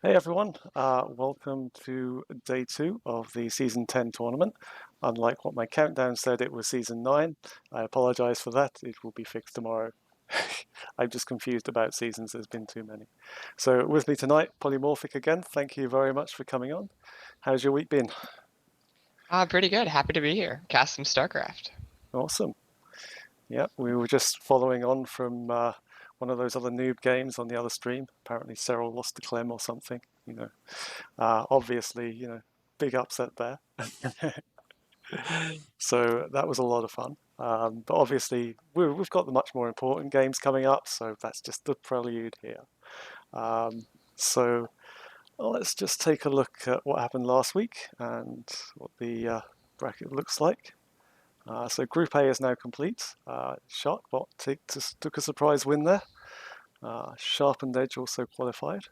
Hey everyone, welcome to day 2 of the Season 10 tournament. Unlike what my countdown said, it was Season 9. I apologize for that, it will be fixed tomorrow. I'm just confused about seasons, there's been too many. So with me tonight, Polymorphic again, thank you very much for coming on. How's your week been? Pretty good. Happy to be here. Cast some Starcraft. Awesome. Yeah, we were just following on from one of those other noob games on the other stream. Apparently Cyril lost to Clem or something, obviously, big upset there. So that was a lot of fun. But obviously, we've got the much more important games coming up, so that's just the prelude here. So let's just take a look at what happened last week and what the bracket looks like. So Group A is now complete. Sharkbot took a surprise win there. Sharpened Edge also qualified.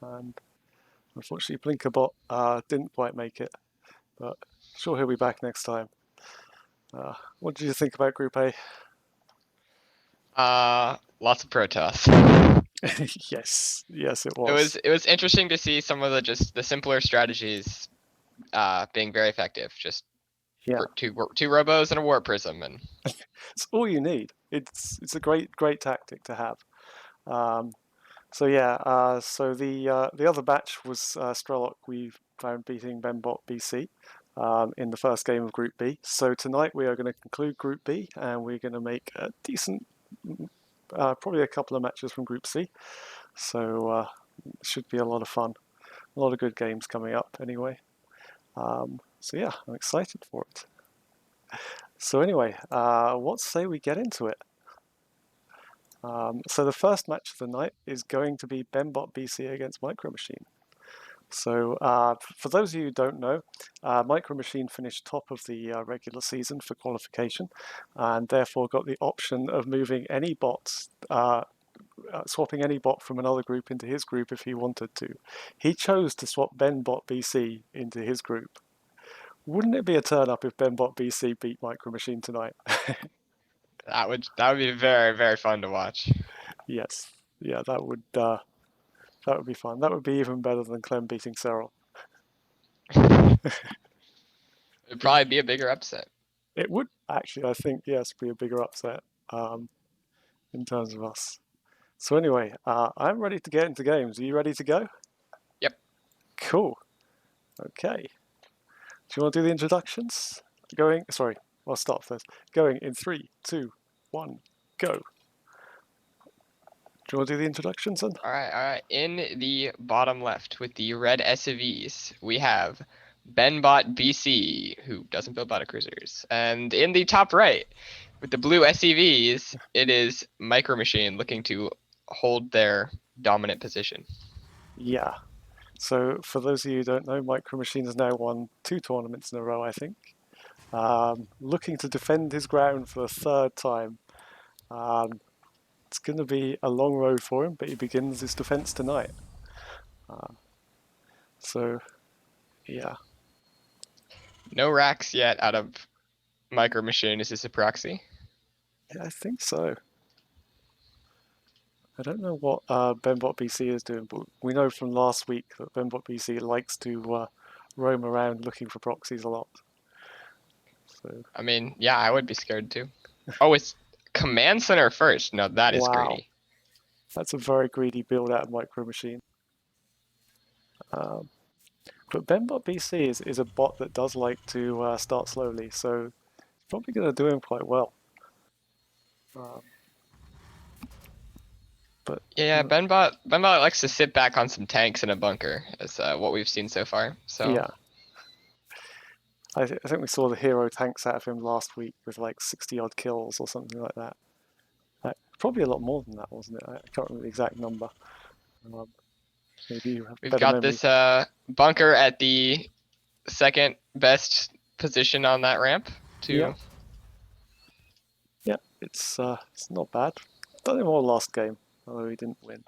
And unfortunately, Blinkerbot didn't quite make it, but sure he'll be back next time. What did you think about Group A? Lots of Protoss. Yes, yes, it It was was. it was interesting to see some of the simpler strategies being very effective. Just Yeah, two robos and a warp prism, and it's all you need. It's a great tactic to have. Um, so yeah, so the other batch was Strelok. We found beating Benbot BC in the first game of Group B. So tonight we are going to conclude Group B, and we're going to make a decent, probably a couple of matches from Group C. So it should be a lot of fun. A lot of good games coming up anyway. So yeah, I'm excited for it. So anyway, what say we get into it? So the first match of the night is going to be Benbot BC against Micro Machine. So for those of you who don't know, Micro Machine finished top of the regular season for qualification, and therefore got the option of moving any bots, swapping any bot from another group into his group if he wanted to. He chose to swap Benbot BC into his group. Wouldn't it be a turn up if Benbot BC beat Micro Machine tonight? that would be very fun to watch. Yes, yeah, that would be fun. That would be even better than Clem beating Cyril. It'd probably be a bigger upset. It would actually, I think, yes, be a bigger upset um, in terms of us. So anyway, I'm ready to get into games. Are you ready to go? Yep. Cool. Okay. Do you want to do the introductions? Going. Sorry, I'll start first. Going in 3, 2, 1, go. Do you want to do the introductions then? All right. In the bottom left with the red SUVs, we have Benbot BC, who doesn't build battlecruisers, and in the top right with the blue SUVs, it is Micro Machine looking to hold their dominant position. Yeah. So for those of you who don't know, Micro Machine has now won 2 tournaments in a row, I think. Looking to defend his ground for the third time. Um, it's going to be a long road for him, but he begins his defense tonight. Uh, so, yeah. No racks yet out of Micro Machine. Is this a proxy? Yeah, I think so. I don't know what Benbot BC is doing, but we know from last week that Benbot BC likes to roam around looking for proxies a lot. So, I mean, yeah, I would be scared too. Oh, it's Command Center first. No, that is wow, greedy. that's a very greedy build out of Micro Machine. Um, but Benbot BC is a bot that does like to start slowly, so it's probably going to do him quite well. Um, but Yeah, Benbot likes to sit back on some tanks in a bunker, is what we've seen so far. So, yeah, I think we saw the hero tanks out of him last week with like 60 odd kills or something like that. Probably a lot more than that, wasn't it? I can't remember the exact number. Um, maybe you have we've better got memory. this bunker at the second best position on that ramp Yeah, to yeah, it's not bad. Done him all last game, although he didn't win.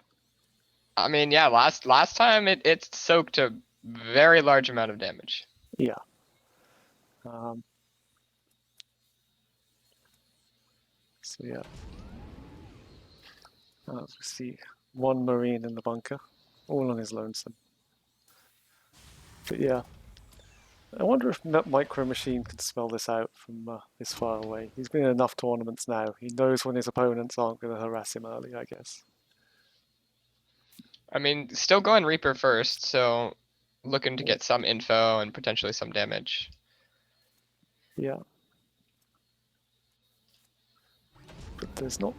I mean, yeah, last time it soaked a very large amount of damage. Yeah. Um, so yeah, let's see. One Marine in the bunker, all on his lonesome. But yeah, I wonder if Micro Machine could smell this out from this far away. He's been in enough tournaments now. He knows when his opponents aren't going to harass him early, I guess. I mean, still going Reaper first, so looking to get some info and potentially some damage. Yeah. But there's not...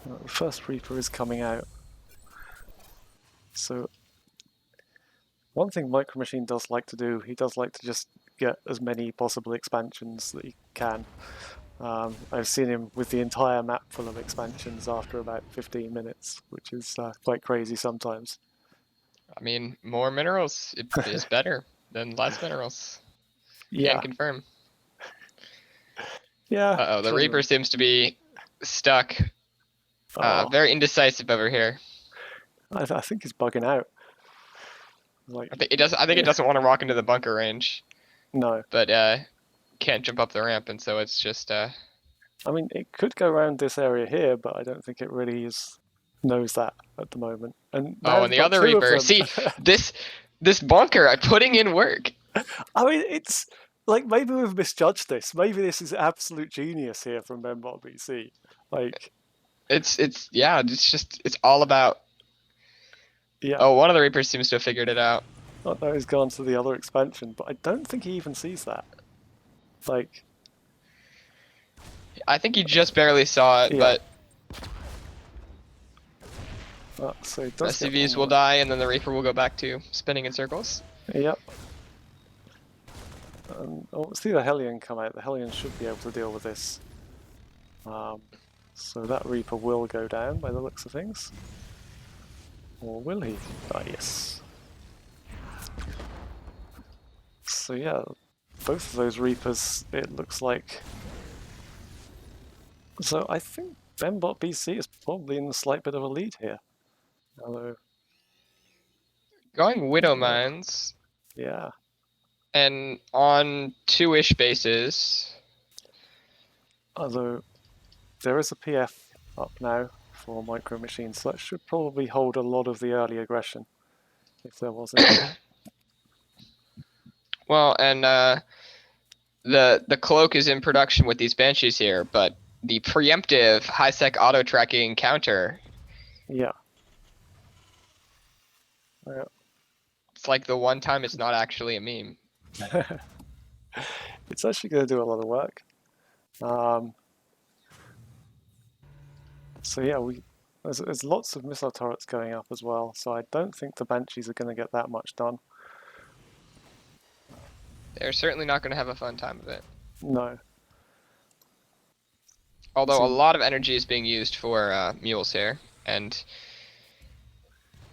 The first Reaper is coming out. So one thing Micro Machine does like to do, he does like to just get as many possible expansions that he can. I've seen him with the entire map full of expansions after about 15 minutes, which is quite crazy sometimes. I mean, more minerals is better than less minerals. Can Yeah, confirm. yeah, Uh-oh, the Reaper generally. seems to be stuck. Oh, Very indecisive over here. I think he's bugging out. Like, I think it doesn't want to walk into the bunker range, no. but can't jump up the ramp, and so it's just I mean, it could go around this area here, but I don't think it really knows that at the moment. And now Oh, we've and the got other two of Reaper. them. See, this bunker, I'm putting in work. I mean, it's like maybe we've misjudged this. Maybe this is absolute genius here from Membot BC. Like, Yeah, it's all about. yeah, Oh, one of the Reapers seems to have figured it out. I know he's gone to the other expansion, but I don't think he even sees that. Like, I think he just barely saw it, yeah. but So it does get SCVs will more. die, and then the Reaper will go back to spinning in circles. Yep. Let's see the Hellion come out. The Hellion should be able to deal with this. So that Reaper will go down by the looks of things. Or will he? Ah, yes. So yeah, both of those Reapers, it looks like... So I think Bembot BC is probably in a slight bit of a lead here. Although, Going Widow Mines, yeah. and on 2-ish bases. Although, there is a PF up now for Micro Machines, so that should probably hold a lot of the early aggression, if there was any. Well, and the cloak is in production with these Banshees here, but the preemptive high-sec auto-tracking counter, Yeah. Yeah. it's like the one time it's not actually a meme. It's actually going to do a lot of work. So yeah, there's lots of missile turrets going up as well, so I don't think the Banshees are going to get that much done. They're certainly not going to have a fun time of it. No. Although a So, lot of energy is being used for mules here, and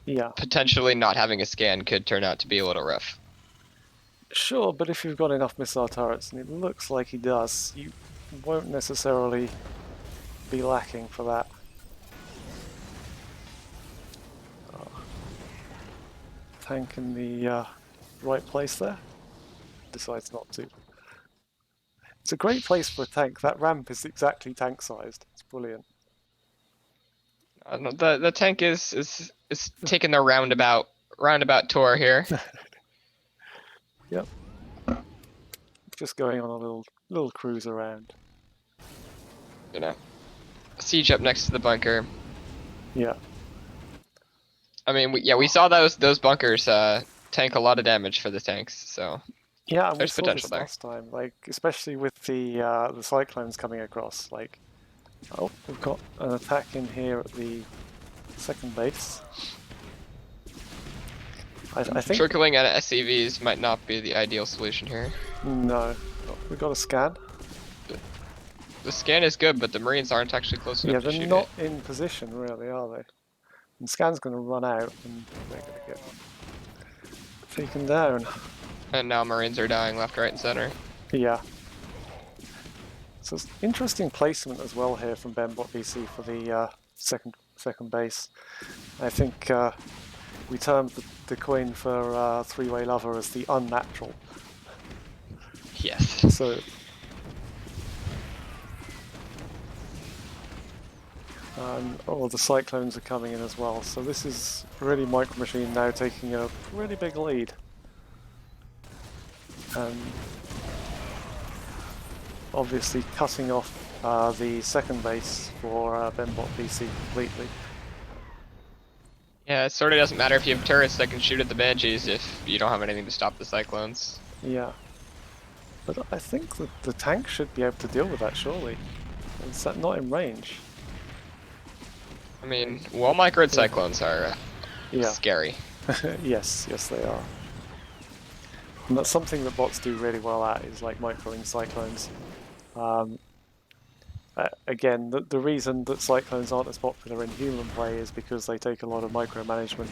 yeah. potentially not having a scan could turn out to be a little rough. Sure, but if you've got enough missile turrets, and it looks like he does, you won't necessarily be lacking for that. Tank in the right place there. Decides not to. It's a great place for a tank. That ramp is exactly tank sized. It's brilliant. The tank is taking the roundabout tour here. Yep. Just going on a little cruise around. You know, siege up next to the bunker. Yeah. I mean, we saw those bunkers tank a lot of damage for the tanks, so Yeah, and we there's saw potential this there. last time, like especially with the cyclones coming across. Like, oh, we've got an attack in here at the second base. I think Trickling out of SCVs might not be the ideal solution here. no, we got a scan. The scan is good, but the Marines aren't actually close Yeah, enough to they're shoot not it. in position really, are they? And scan's going to run out, and they're going to get taken down. And now Marines are dying left, right, and center. Yeah. So it's interesting placement as well here from Bembot BC for the second base. I think we termed the coin for three-way lover as the unnatural. Yes. So And the cyclones are coming in as well. So this is really Micro Machine now taking a really big lead. And obviously cutting off the second base for Benbot BC completely. Yeah, it sort of doesn't matter if you have turrets that can shoot at the Banshees if you don't have anything to stop the Cyclones. Yeah. But I think that the tank should be able to deal with that, surely. Is that not in range? I mean, wall microed Yeah. Cyclones are Yeah. scary. Yes, they are. And that's something that bots do really well at, is like microing cyclones. Again, the reason that cyclones aren't as popular in human play is because they take a lot of micromanagement,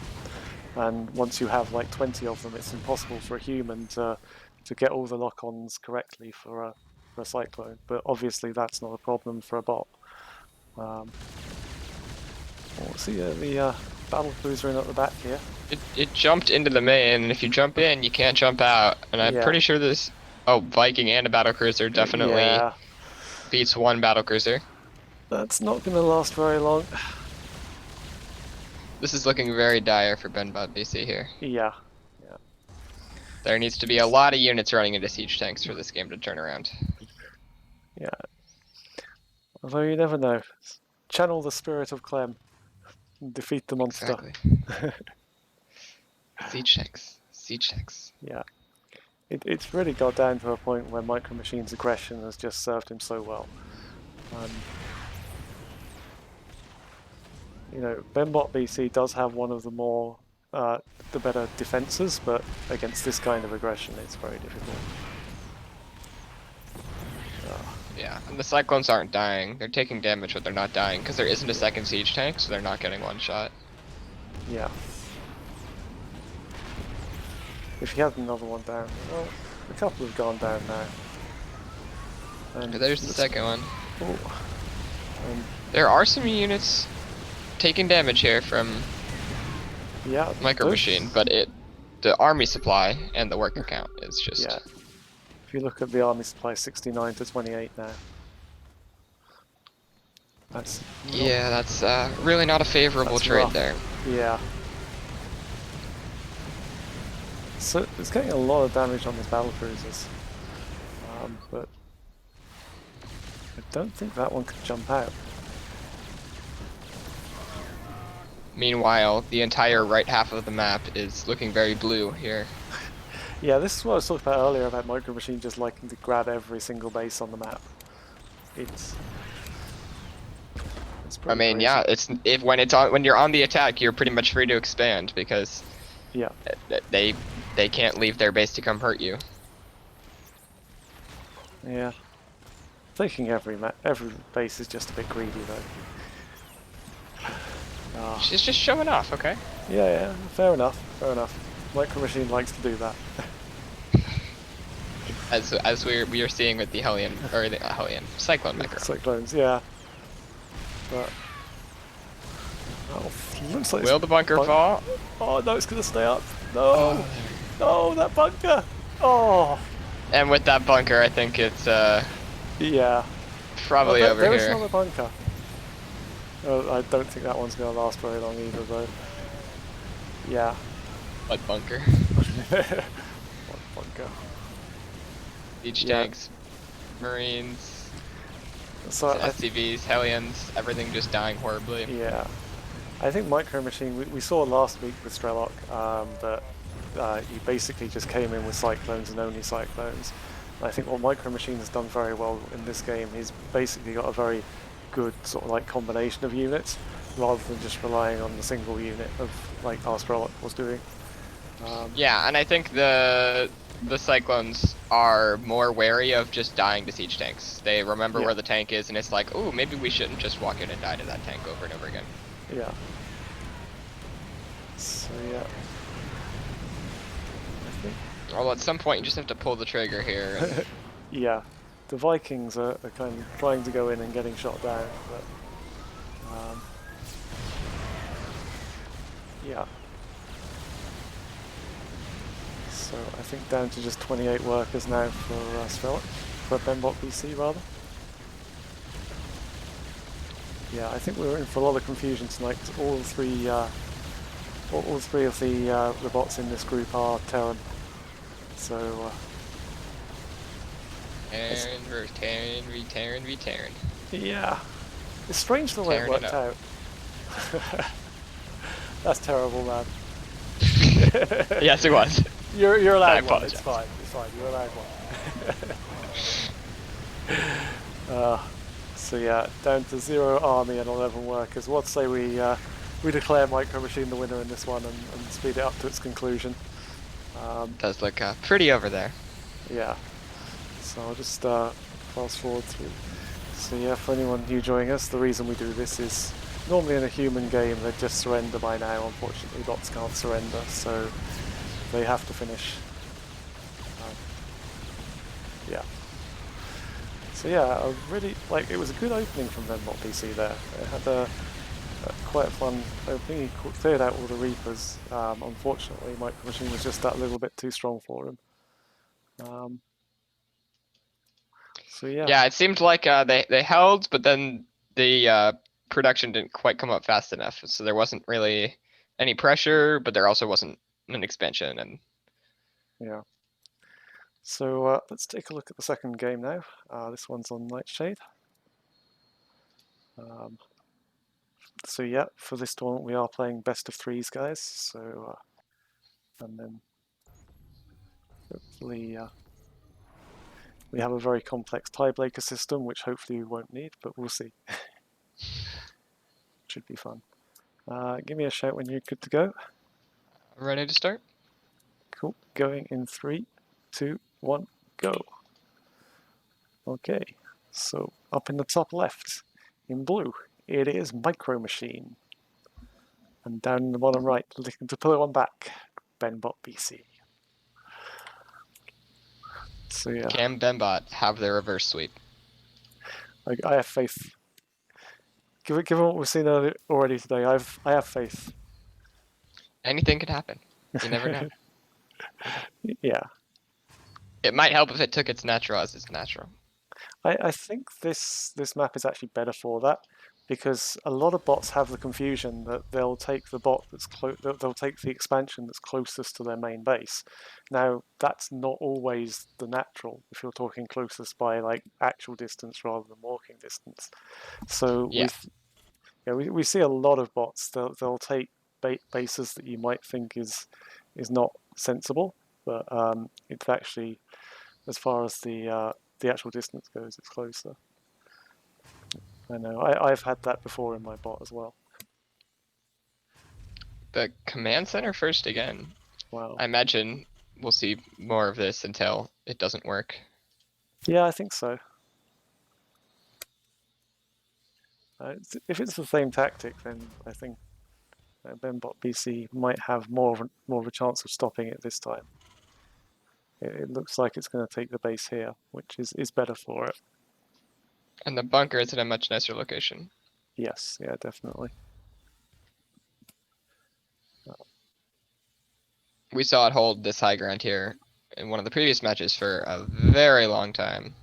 and once you have like 20 of them, it's impossible for a human to get all the lock-ons correctly for a cyclone. But obviously, that's not a problem for a bot. Let's see the battle cruiser in at the back here. It jumped into the main, and if you jump in, you can't jump out. And I'm Yeah, pretty sure this... Oh, Viking and a battlecruiser definitely yeah, beats one battlecruiser. that's not going to last very long. This is looking very dire for Benbot BC here. Yeah, There needs to be a lot of units running into siege tanks for this game to turn around. yeah. Although you never know. Channel the spirit of Clem. Defeat the monster. Exactly. Siege tanks. Siege tanks. Yeah. It's really got down to a point where Micro Machine's aggression has just served him so well. You know, Benbot BC does have one of the better defenses, but against this kind of aggression, it's very difficult. Yeah, and the Cyclones aren't dying. They're taking damage, but they're not dying because there isn't a second siege tank, so they're not getting one shot. Yeah. If you had another one down, well, a couple have gone down now. And There's the second one. Oh. There are some units taking damage here from Micro Machine, but the army supply and the worker count is just... Yeah. If you look at the army supply, 69 to 28 now. That's really not a favorable trade rough. there. Yeah. So it's getting a lot of damage on these battle cruisers, but I don't think that one could jump out. Meanwhile, the entire right half of the map is looking very blue here. Yeah, this is what I was talking about earlier about Micro Machine just liking to grab every single base on the map. It's I mean, crazy. yeah, when you're on the attack, you're pretty much free to expand because yeah, they can't leave their base to come hurt you. Yeah. Thinking every base is just a bit greedy though. She's just showing off, okay? Yeah, fair enough. Micro Machine likes to do that. As we are seeing with the Hellion or the Cyclone Micro. Cyclones, yeah. But looks like will the bunker fall? Oh no, it's gonna stay up. No, no, that bunker. Oh. And with that bunker, I think it's yeah, probably over there here. There is another bunker. I don't think that one's gonna last very long either, though. Yeah. What bunker? What bunker? Siege tanks, Marines, so SCVs, Hellions, everything just dying horribly. Yeah. I think Micro Machine, we saw last week with Strelok that he basically just came in with Cyclones and only Cyclones. And I think what Micro Machine has done very well in this game, he's basically got a very good sort of like combination of units, rather than just relying on the single unit of like our Strelok was doing. Yeah, and I think the Cyclones are more wary of just dying to siege tanks. They remember where the tank is, and it's like, ooh, maybe we shouldn't just walk in and die to that tank over and over again. Yeah. So yeah. I think. Well, at some point you just have to pull the trigger here. And... yeah. The Vikings are kind of trying to go in and getting shot down, but yeah. So I think down to just 28 workers now for Strelok, for Benbot BC rather. Yeah, I think we were in for a lot of confusion tonight because all three of the bots in this group are Terran. So it's, Terran versus Terran, Terran, Terran. yeah, it's strange the way it Tearing it worked up. out. That's terrible, man. Yes, it was. You're I allowed one. It's apologize. fine. It's fine. You're allowed one. uh, so yeah, down to 0 army and 11 workers. What say we declare Micro Machine the winner in this one and speed it up to its conclusion. Does look pretty over there. Yeah. So I'll just fast forward through. So yeah, for anyone new joining us, the reason we do this is normally in a human game they'd just surrender by now. Unfortunately, bots can't surrender, so they have to finish. Um, yeah. So yeah, I really like. It was a good opening from them, Bot PC there. It had a quite a fun opening. He cleared out all the Reapers. Unfortunately, Micro Machine was just that little bit too strong for him. Um, so yeah, Yeah, it seemed like they held, but then the production didn't quite come up fast enough, so there wasn't really any pressure, but there also wasn't an expansion. And yeah. So let's take a look at the second game now. This one's on Nightshade. Um, so yeah, for this tournament we are playing best of threes, guys. So and then hopefully we have a very complex tiebreaker system, which hopefully we won't need, but we'll see. Should be fun. Give me a shout when you're good to go. ready to start? Cool. Going in 3, 2, 1, go. Okay. So up in the top left, in blue, it is Micro Machine. And down in the bottom right, looking to pull it one back, Benbot BC. So yeah, Cam Bembot have their reverse sweep. I have faith. Given what we've seen already today, I have faith. Anything could happen. You never know. Yeah, It might help if it took its natural as its natural. I think this map is actually better for that because a lot of bots have the confusion that they'll take the bot that's they'll take the expansion that's closest to their main base. Now that's not always the natural if you're talking closest by like actual distance rather than walking distance. So Yeah. we see a lot of bots. They'll take bases that you might think is not sensible, but it's actually as far as the actual distance goes, it's closer. I know. I've had that before in my bot as well. The command center first again. Wow. I imagine we'll see more of this until it doesn't work. Yeah, I think so. If it's the same tactic, then I think Benbot BC might have more of a chance of stopping it this time. It looks like it's going to take the base here, which is better for it. And the bunker is in a much nicer location. Yes, yeah, definitely. We saw it hold this high ground here in one of the previous matches for a very long time.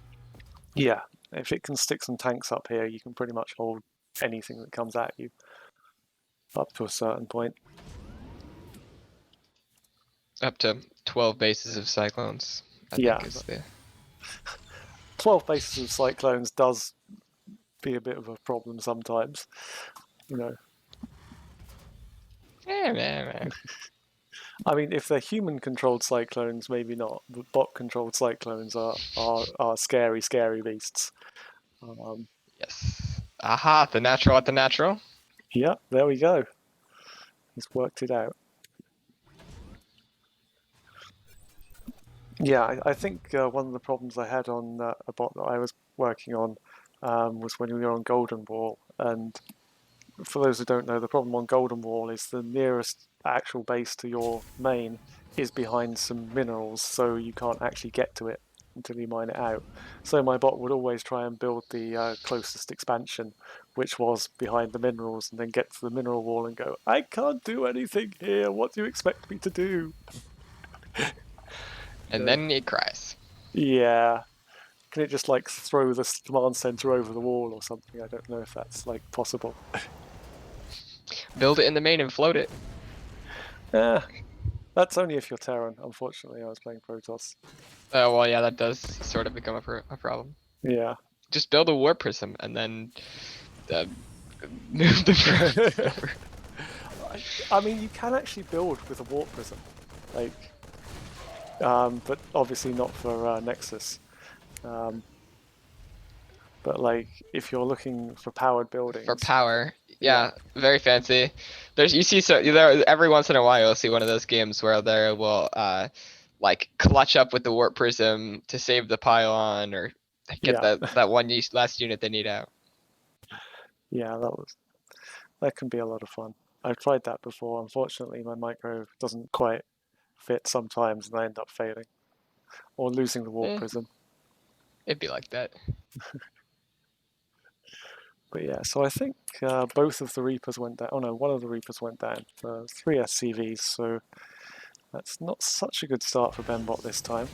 Yeah, if it can stick some tanks up here, you can pretty much hold anything that comes at you up to a certain point. Up to 12 bases of cyclones, I Yeah, think is the 12 bases of cyclones does be a bit of a problem sometimes. You know, yeah. I mean, if they're human-controlled cyclones, maybe not. But bot-controlled cyclones are scary, scary beasts. Um, Yes. Aha, the natural at the natural. yeah, there we go. He's worked it out. Yeah, I think one of the problems I had on a bot that I was working on was when we were on Golden Wall. And for those who don't know, the problem on Golden Wall is the nearest actual base to your main is behind some minerals, so you can't actually get to it until you mine it out. So my bot would always try and build the closest expansion, which was behind the minerals, and then get to the mineral wall and go, I can't do anything here. What do you expect me to do? And then it cries. Yeah, can it just like throw the command center over the wall or something? I don't know if that's like possible. Build it in the main and float it. Yeah, that's only if you're Terran. Unfortunately, I was playing Protoss. Oh, well, yeah, that does sort of become a problem. Yeah. Just build a warp prism and then move the prisms over. I mean, you can actually build with a warp prism, like, but obviously not for Nexus. Um, but like, if you're looking for powered For buildings, power. yeah, Yeah, very fancy. You see there every once in a while you'll see one of those games where they will like clutch up with the warp prism to save the pylon or get yeah, that one last unit they need out. yeah, that can be a lot of fun. I've tried that before. Unfortunately, my micro doesn't quite fit sometimes, and I end up failing or losing the warp Eh, prism. it'd be like that. But yeah, so I think both of the Reapers went down. Oh no, one of the Reapers went down for 3 SCVs, so that's not such a good start for Benbot this time.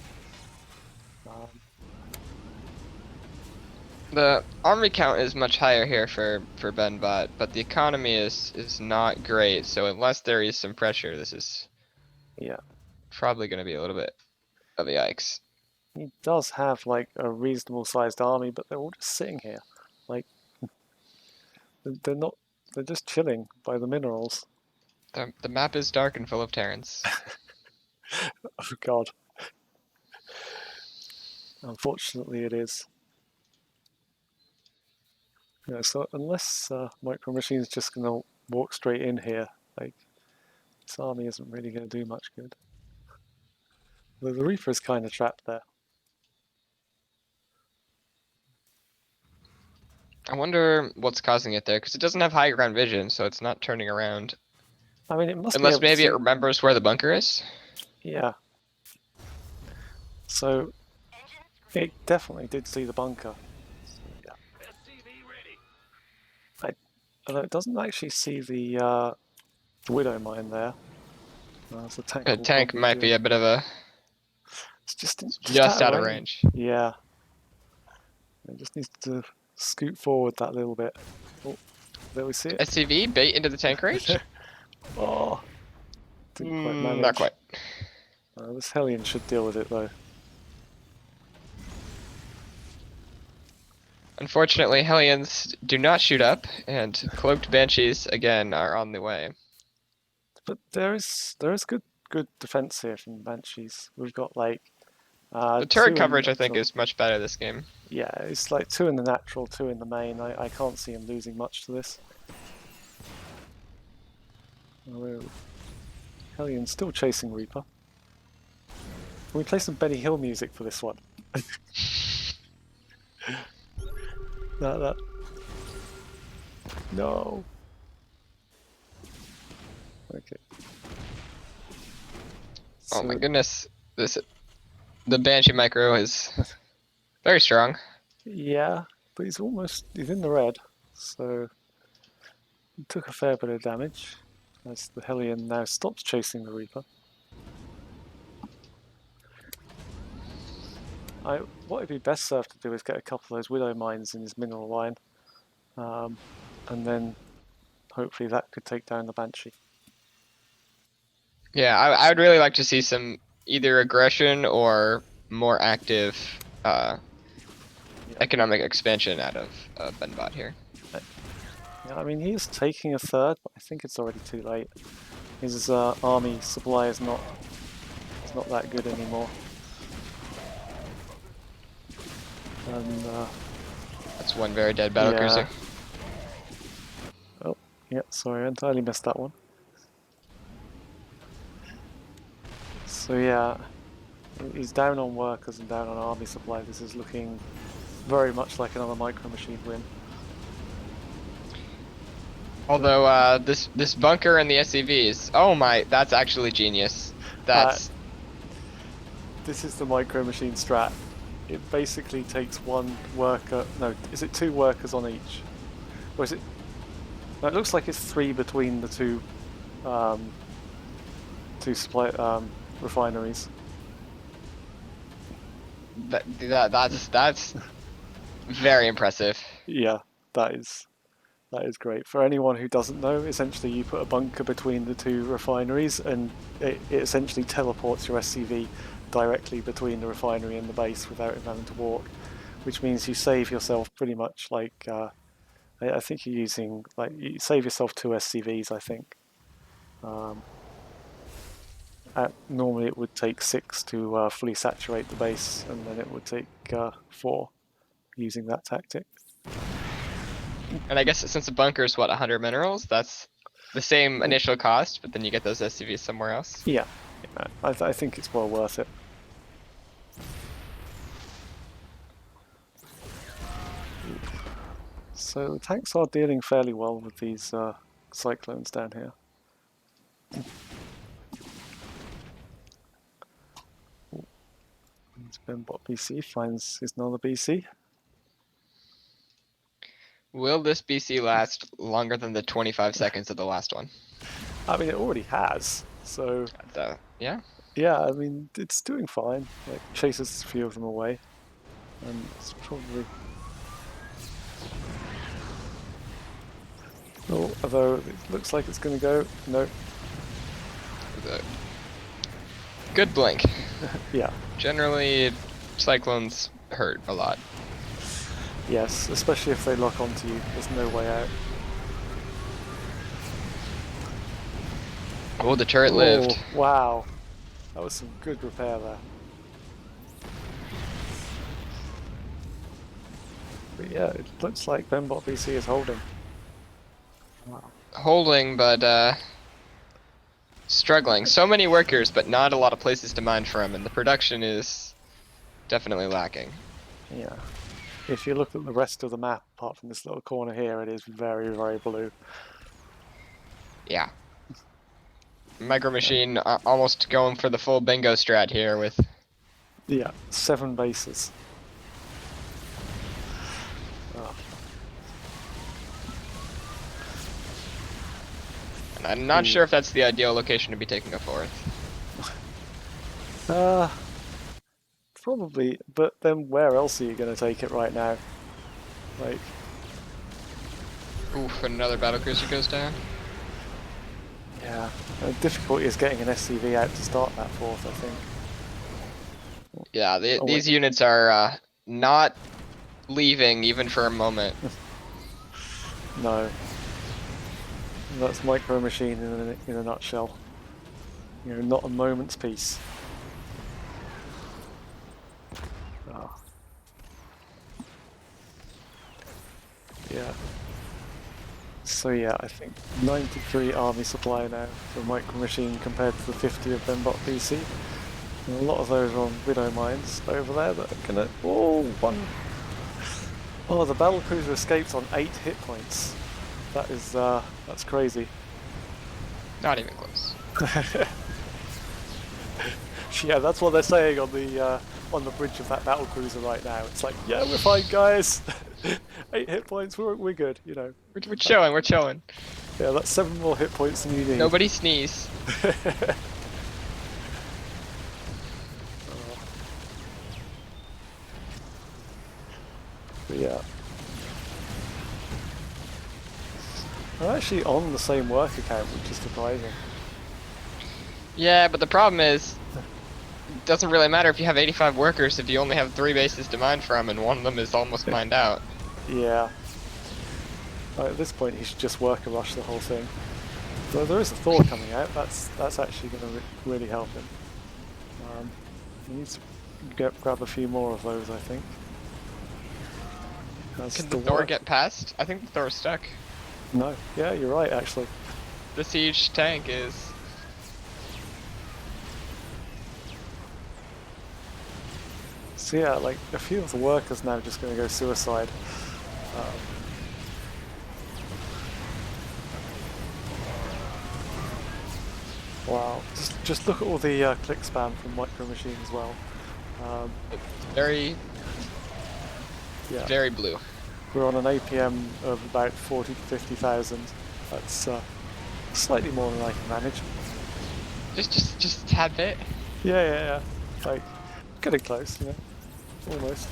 The army count is much higher here for Benbot, but the economy is not great. So unless there is some pressure, this is Yeah, probably going to be a little bit of a yikes. he does have like a reasonable sized army, but they're all just sitting here. Like, they're not, they're just chilling by the minerals. The map is dark and full of Terrans. Oh god. Unfortunately, it is. Yeah, so unless Micro Machine's just going to walk straight in here, like, this army isn't really going to do much good. The Reaper is kind of trapped there. I wonder what's causing it there, because it doesn't have high ground vision, so it's not turning around. I mean, it must be Unless able to maybe it see. remembers where the bunker is. Yeah. So it definitely did see the bunker. So, yeah. Although it doesn't actually see the Widow mine there. So the tank The will tank probably might do be it. a bit of a It's just just out of out of range. range. Yeah. It just needs to scoot forward that little bit. Oh, there we see it. SCV bait into the tank range? Oh, didn't quite Not manage. quite. This Hellion should deal with it though. Unfortunately, Hellions do not shoot up, and cloaked Banshees again are on the way. But there is good defense here from Banshees. We've got like The turret two in coverage, I think, natural. is much better this game. Yeah, it's like 2 in the natural, 2 in the main. I can't see him losing much to this. Although Hellion's still chasing Reaper. Can we play some Benny Hill music for this one? that. No. Okay. Oh my So, goodness, the Banshee micro is very strong. yeah, but he's in the red, so he took a fair bit of damage as the Hellion now stops chasing the Reaper. What would be best served to do is get a couple of those Widow mines in his mineral line, and then hopefully that could take down the Banshee. Yeah, I would really like to see some either aggression or more active economic expansion out of Benbot here. Yeah, I mean, he's taking a third, but I think it's already too late. His army supply is not that good anymore. And That's one very dead battlecruiser. Oh, yeah, sorry, I entirely missed that one. So yeah, he's down on workers and down on army supply. This is looking very much like another Micro Machine win. Although this bunker and the SCVs, oh my, that's actually genius. That's This is the Micro Machine strat. It basically takes one worker. No, is it 2 workers on each? Or is it? No, it looks like it's 3 between the two supply refineries. That's very impressive. Yeah, that is that is great. For anyone who doesn't know, essentially you put a bunker between the two refineries, and it essentially teleports your SCV directly between the refinery and the base without him having to walk, which means you save yourself pretty much like I think you're using like you save yourself 2 SCVs, I think. Um, Normally it would take 6 to fully saturate the base, and then it would take 4 using that tactic. And I guess since a bunker is what, 100 minerals, that's the same initial cost, but then you get those SCVs somewhere else. Yeah, yeah, I think it's well worth it. So the tanks are dealing fairly well with these cyclones down here. Benbot BC finds his another BC. Will this BC last longer than the 25 seconds of the last one? I mean, it already has. So Yeah. yeah, I mean, it's doing fine. Like chases a few of them away, and it's probably. Oh, although it looks like it's going to go. No. Good blink. Yeah. Generally, cyclones hurt a lot. Yes, especially if they lock onto you. There's no way out. Oh, the turret lived. Wow. That was some good repair there. But yeah, it looks like Benbot BC is holding. Wow. Holding, but struggling. So many workers, but not a lot of places to mine from, and the production is definitely lacking. Yeah. If you look at the rest of the map, apart from this little corner here, it is very, very blue. Yeah. Micro Machine almost going for the full bingo strat here with... Yeah, 7 bases. Oh. And I'm not sure if that's the ideal location to be taking a 4th. Probably, but then where else are you going to take it right now? Like, oof, and another battlecruiser goes down. yeah, the difficulty is getting an SCV out to start that 4th, I think. Yeah, these units are not leaving even for a moment. No. That's Micro Machine in a nutshell. You know, not a moment's peace. Oh. Yeah. So yeah, I think 93 army supply now for Micro Machine compared to the 50 of Benbot BC. And a lot of those are on Widow Mines over there that are gonna... Oh, one... Oh, the battlecruiser escapes on 8 hit points. That is, that's crazy. Not even close. Yeah, that's what they're saying on the bridge of that battlecruiser right now. It's like, yeah, we're fine, guys. 8 hit points, we're good, you know. We're chilling, we're chilling. Yeah, that's 7 more hit points than you need. Nobody sneeze. But yeah. I'm actually on the same work account, which is surprising. Yeah, but the problem is, it doesn't really matter if you have 85 workers if you only have 3 bases to mine from and one of them is almost mined out. Yeah. At this point, he should just worker rush the whole thing. Though there is a Thor coming out, that's actually going to really help him. He needs to grab a few more of those, I think. Can the Thor get past? I think the Thor's stuck. No, yeah, you're right, actually. The siege tank is... So yeah, like, a few of the workers now are just going to go suicide. Wow, just look at all the click spam from Micro Machine as well. Very... Yeah. Very blue. We're on an APM of about 40 to 50,000. That's slightly more than I can manage. Just a tad bit. Yeah. Like, getting close, you know. almost.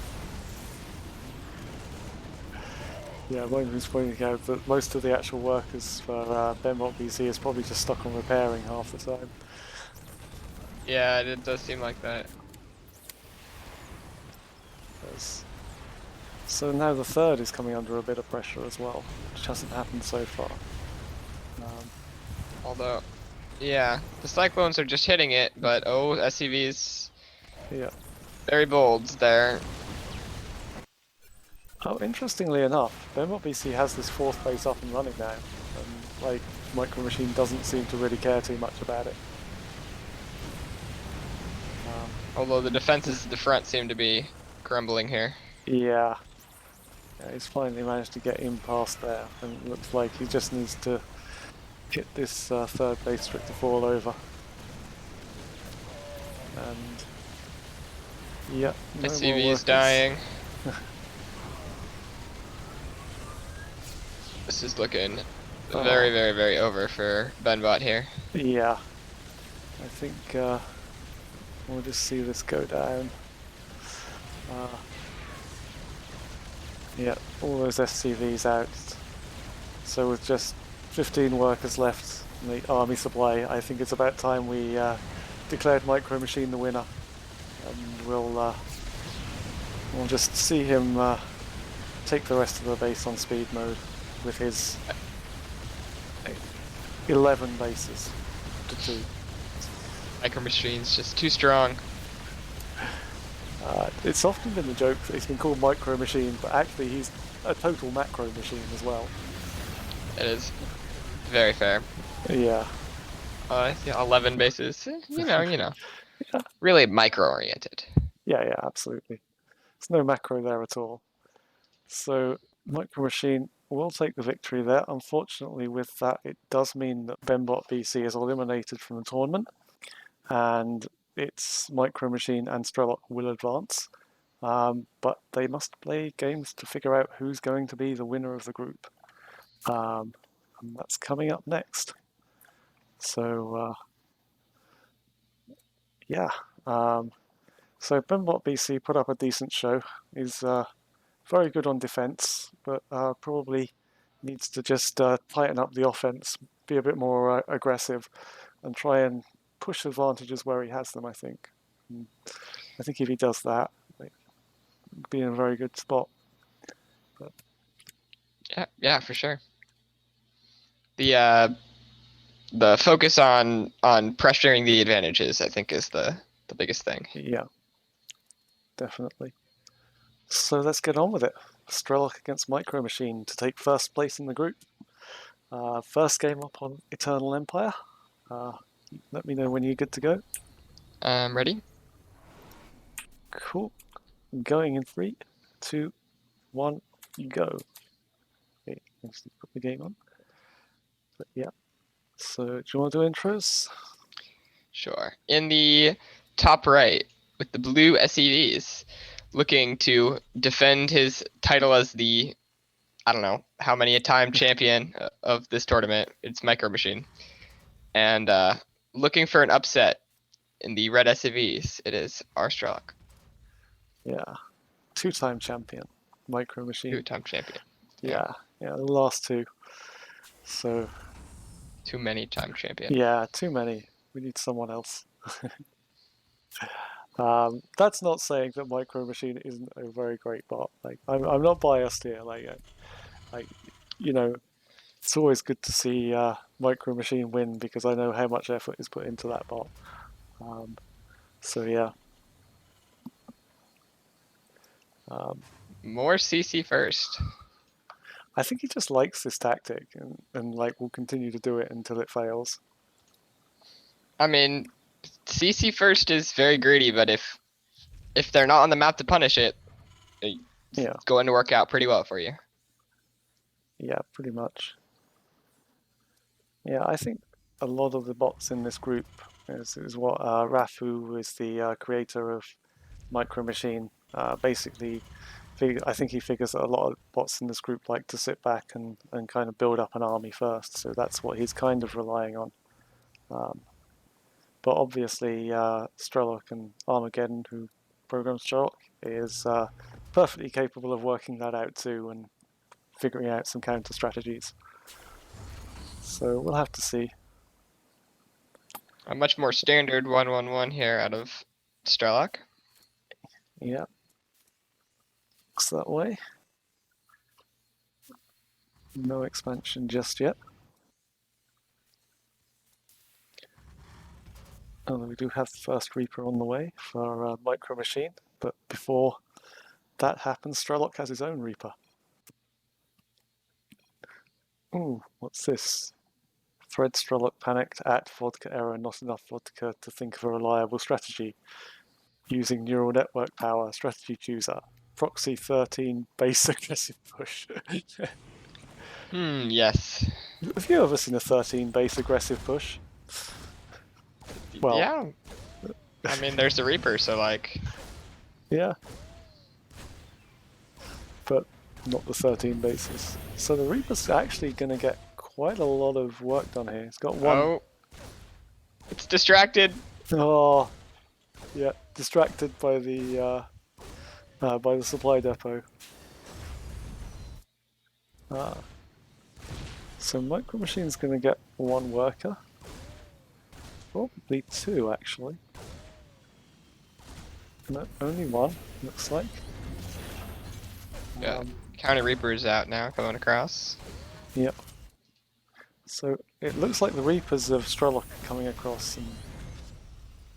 Yeah, mine was pointing out that most of the actual workers for Benbot BC is probably just stuck on repairing half the time. Yeah, it does seem like that. As So now the third is coming under a bit of pressure as well, which hasn't happened so far. Um, Although, yeah, the Cyclones are just hitting it, but oh, SCV's yeah. very bold there. Oh, interestingly enough, Benbot BC has this fourth base up and running now, and like Micro Machine doesn't seem to really care too much about it. Um, Although the defenses at the front seem to be crumbling here. yeah, yeah, he's finally managed to get in past there, and it looks like he just needs to hit this third base for it to fall over. And yeah, no more SCV's workers. dying. This is looking very, Oh, very, very over for Benbot here. yeah, I think we'll just see this go down. Uh, yeah, all those SCVs out. So with just 15 workers left in the army supply, I think it's about time we declared Micro Machine the winner, and we'll just see him take the rest of the base on speed mode with his 11 bases to 2. Micro Machine's just too strong. It's often been the joke that he's been called Micro Machine, but actually he's a total macro machine as well. It is very fair. Yeah, Yeah, 11 bases. You know. yeah, Really micro-oriented. yeah, absolutely. There's no macro there at all. So Micro Machine will take the victory there. Unfortunately, with that, it does mean that Benbot BC is eliminated from the tournament, and it's Micro Machine and Strelok will advance. But they must play games to figure out who's going to be the winner of the group. And that's coming up next. So, yeah. So Benbot BC put up a decent show. He's very good on defense, but probably needs to just tighten up the offense, be a bit more aggressive, and try and push advantages where he has them. I think. And I think if he does that, he'll be in a very good spot. But Yeah, for sure. The focus on pressuring the advantages, I think, is the biggest thing. yeah, definitely. So let's get on with it. Strelok against Micro Machine to take first place in the group. First game up on Eternal Empire. Uh, Let me know when you're good to go. Ready? Cool. Going in 3, 2, 1, go. Okay, let's put the game on. But yeah. So do you want to do intros? Sure. In the top right, with the blue SEVs, looking to defend his title as the, I don't know how many a time champion of this tournament. It's Micro Machine, and looking for an upset in the red SEVs. It is Arstrelok, Yeah. Two-time champion. Micro Machine. two-time champion. Yeah, Yeah. Yeah, the last two. So too many time champion. yeah, too many. We need someone else. That's not saying that Micro Machine isn't a very great bot. Like I'm not biased here. Like you know, it's always good to see Micro Machine win because I know how much effort is put into that bot. Um, so yeah, um, More CC first. I think he just likes this tactic and like will continue to do it until it fails. I mean, CC first is very greedy, but if they're not on the map to punish it, it's Yeah, going to work out pretty well for you. yeah, pretty much. Yeah, I think a lot of the bots in this group is what Rafu, who is the creator of Micro Machine, basically. I think he figures that a lot of bots in this group like to sit back and kind of build up an army first, so that's what he's kind of relying on. Um, but obviously, Strelok and Armageddon, who programs Strelok, is perfectly capable of working that out too and figuring out some counter strategies. So we'll have to see. A much more standard 1-1-1 here out of Starlock. Yeah, looks that way. No expansion just yet. Although we do have the first Reaper on the way for Micro Machine, but before that happens, Strelok has his own Reaper. Ooh, what's this? Fred Strelok panicked at vodka error, not enough vodka to think of a reliable strategy. Using neural network power, strategy chooser. Proxy 13 base aggressive push. Yes. Have you ever seen a 13 base aggressive push? Well, Yeah. I mean, there's the Reaper, so like. yeah. But not the 13 bases. So the Reaper's actually going to get quite a lot of work done here. It's got one. Oh. It's distracted. Oh, yeah, distracted by the supply depot. So Micro Machine's going to get one worker. Probably two, actually. No, only one, looks like. Yeah. Counter Reaper is out now, coming across. Yep. So it looks like the Reapers of Strelok are coming across. And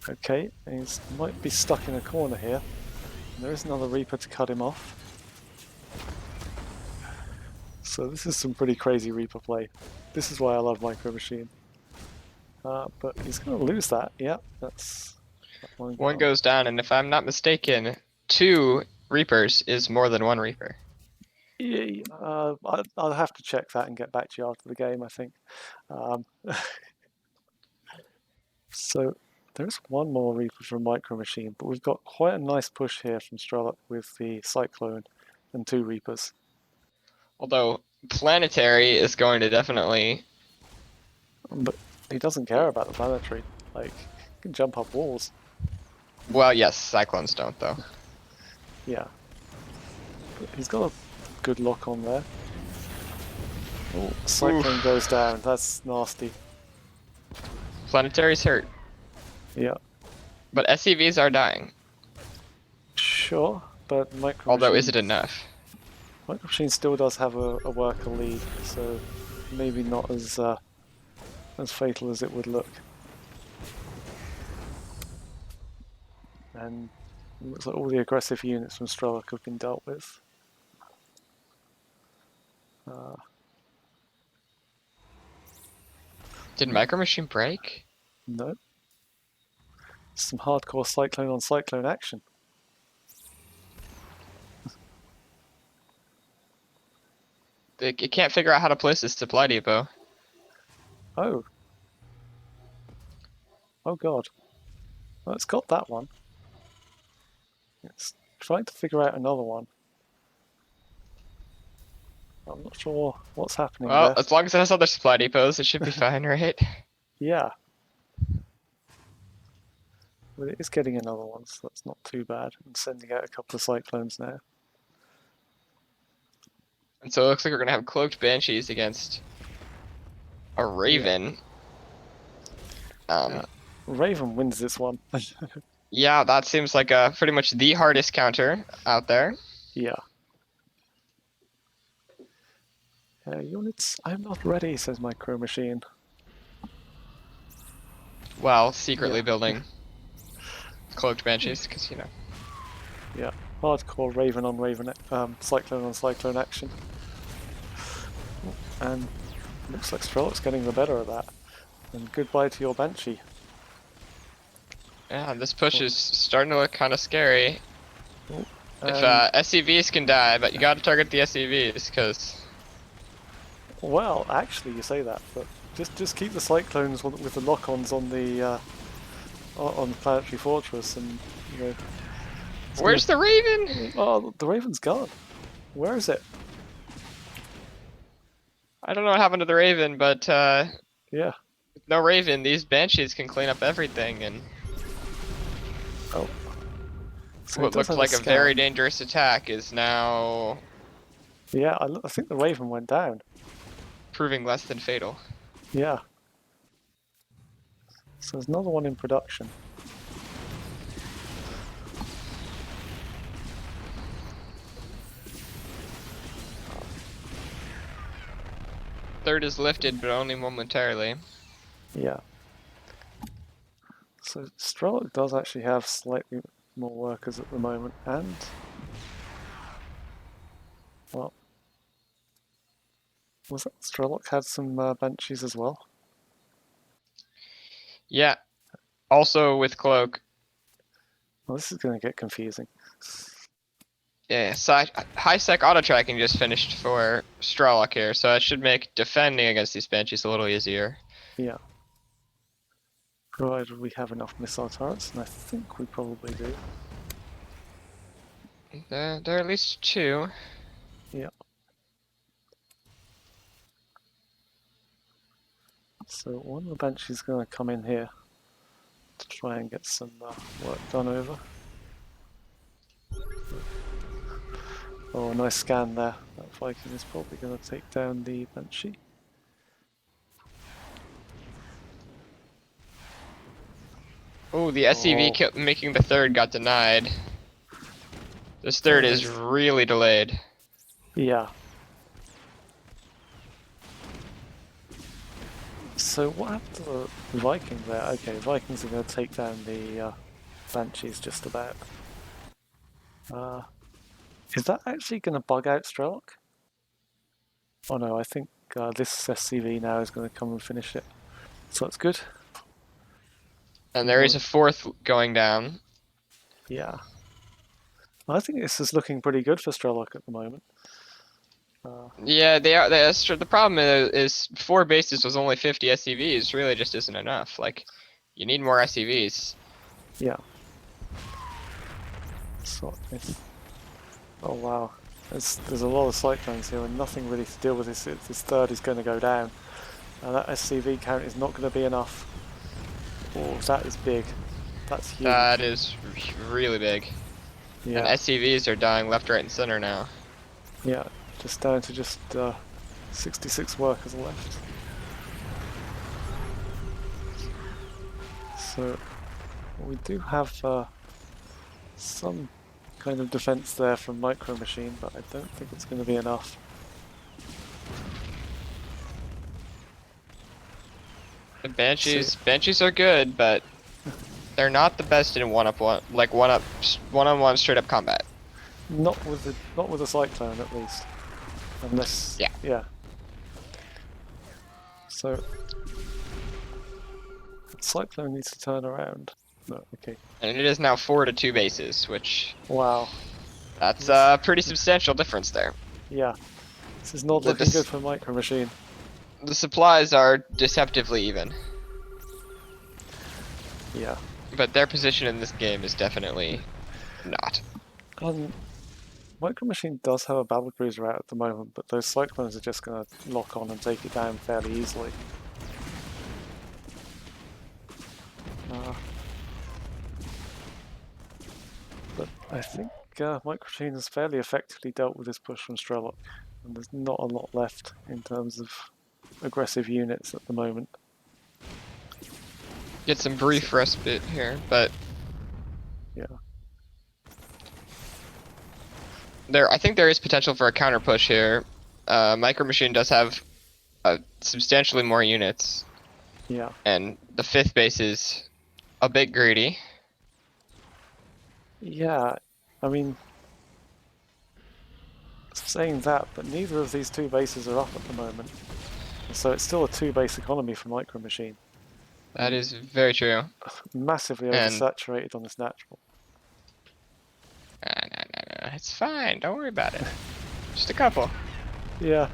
okay, he might be stuck in a corner here. There is another Reaper to cut him off. So this is some pretty crazy Reaper play. This is why I love Micro Machine. But he's going to lose that. Yep, that's that one. One goes down, and if I'm not mistaken, 2 Reapers is more than 1 Reaper. Yeah, I'll have to check that and get back to you after the game, I think. So there's one more Reaper from Micro Machine, but we've got quite a nice push here from Strelok with the Cyclone and 2 Reapers. Although Planetary is going to definitely. But he doesn't care about the planetary. Like, he can jump up walls. Well, yes, Cyclones don't though. Yeah. But he's got a good lock on there. Oh, Cyclone goes down. That's nasty. Planetary's hurt. Yeah. But SCVs are dying. Sure, but Micro Although, Machine, is it enough? Micro Machine still does have a worker lead, so maybe not as fatal as it would look. And it looks like all the aggressive units from Strelok have been dealt with. Did Micro Machine break? No. Some hardcore Cyclone on Cyclone action. It can't figure out how to place this supply depot. Oh. Oh god. Well, it's got that one. It's trying to figure out another one. I'm not sure what's happening Well, there. as long as it has other supply depots, it should be fine, right? Yeah. But it is getting another one, so that's not too bad. I'm sending out a couple of Cyclones now. And so it looks like we're gonna have cloaked banshees against a raven. Yeah. Raven wins this one. Yeah, that seems like pretty much the hardest counter out there. Yeah. Units, I'm not ready, says Micro Machine. Well, secretly building cloaked banshees, because you know. Yeah, hardcore Raven on Raven, Cyclone on Cyclone action. And looks like Strelok's getting the better of that. And goodbye to your Banshee. Yeah, this push is starting to look kind of scary. If And, SCVs can die, but you got to target the SCVs, because. well, actually, you say that, but just keep the Cyclones with the lock-ons on the Planetary Fortress, and you know. Where's the Raven? Oh, the Raven's gone. Where is it? I don't know what happened to the Raven, but Yeah. with no Raven, these banshees can clean up everything, and. Oh. So he What does looked have a like a very scan. dangerous attack is now Yeah, I think the Raven went down. proving less than fatal. Yeah. So there's another one in production. Third is lifted, but only momentarily. Yeah. So Strelok does actually have slightly more workers at the moment, and well, was it Strelok had some banshees as well? Yeah. Also with cloak. Well, this is going to get confusing. Yeah, high sec auto tracking just finished for Strawlock here, so that should make defending against these banshees a little easier. Yeah. Provided we have enough missile turrets, and I think we probably do. There are at least two. Yeah. So one of the banshees is going to come in here to try and get some work done over. Oh, nice scan there. That Viking is probably going to take down the banshee. Oh, the SCV Oh, making the third got denied. This third that is is. really delayed. Yeah. So what happened to the Viking there? Okay, Vikings are going to take down the banshees just about. Uh, is that actually going to bug out Strelok? Oh no, I think this SCV now is going to come and finish it. So that's good. And We there is want a fourth going down. Yeah. I think this is looking pretty good for Strelok at the moment. Yeah, they are. The problem is 4 bases with only 50 SCVs really just isn't enough. Like, you need more SCVs. Yeah. So oh wow. There's a lot of cyclones here and nothing really to deal with this. This third is going to go down. And that SCV count is not going to be enough. Oh, that is big. That's That huge. is really big. And Yeah. SCVs are dying left, right, and center now. Yeah. Just down to just 66 workers left. So we do have some kind of defense there from Micro Machine, but I don't think it's going to be enough. The So Banshees are good, but they're not the best in one-on-one straight up combat. not with the Cyclone at least, unless Yeah. yeah. So Cyclone needs to turn around. No, okay. And it is now 4 to 2 bases, which Wow. that's This, a pretty substantial difference there. yeah. This is not The, looking good the, for Micro Machine. the supplies are deceptively even, Yeah. but their position in this game is definitely not. Micro Machine does have a battle cruiser out at the moment, but those Cyclones are just going to lock on and take it down fairly easily. But I think Micro Machine has fairly effectively dealt with this push from Strelok, and there's not a lot left in terms of aggressive units at the moment. Get some brief respite here, but Yeah. I think there is potential for a counter push here. Micro Machine does have substantially more units, Yeah. and the 5th base is a bit greedy. Yeah. I mean, saying that, but neither of these two bases are up at the moment. So it's still a two-base economy for Micro Machine. That is very true. Massively And oversaturated on this natural. no, it's fine. Don't worry about it. Just a couple. Yeah.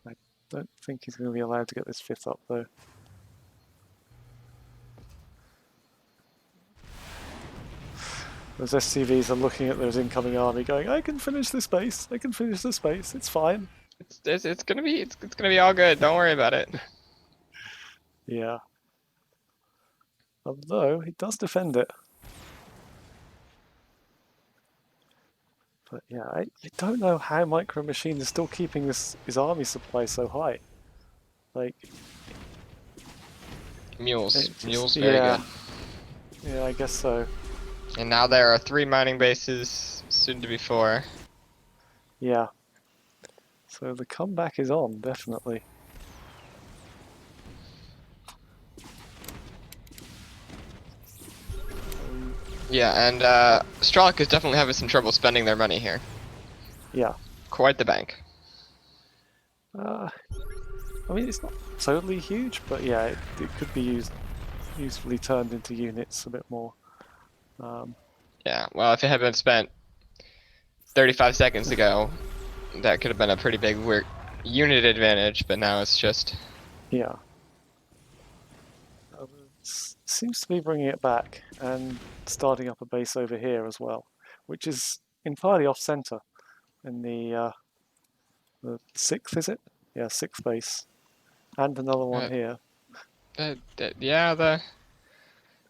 I don't think he's going to be allowed to get this 5th up though. Those SCVs are looking at those incoming army going, I can finish this base, I can finish this base, it's fine. It's gonna be all good. Don't worry about it. Yeah. Although he does defend it. But yeah, I don't know how Micro Machine is still keeping his army supply so high. Like, Mules. it just, Mules, very yeah. good. Yeah, I guess so. And now there are 3 mining bases, soon to be 4. Yeah. So the comeback is on, definitely. Yeah, and Strelok is definitely having some trouble spending their money here. Yeah. Quite the bank. I mean, it's not totally huge, but yeah, it could be usefully turned into units a bit more. Yeah, well, if it had been spent 35 seconds ago, that could have been a pretty big unit advantage, but now it's just... Yeah. Seems to be bringing it back and starting up a base over here as well, which is entirely off center in the sixth, is it? Yeah, sixth base, and another one Uh, here. yeah, the...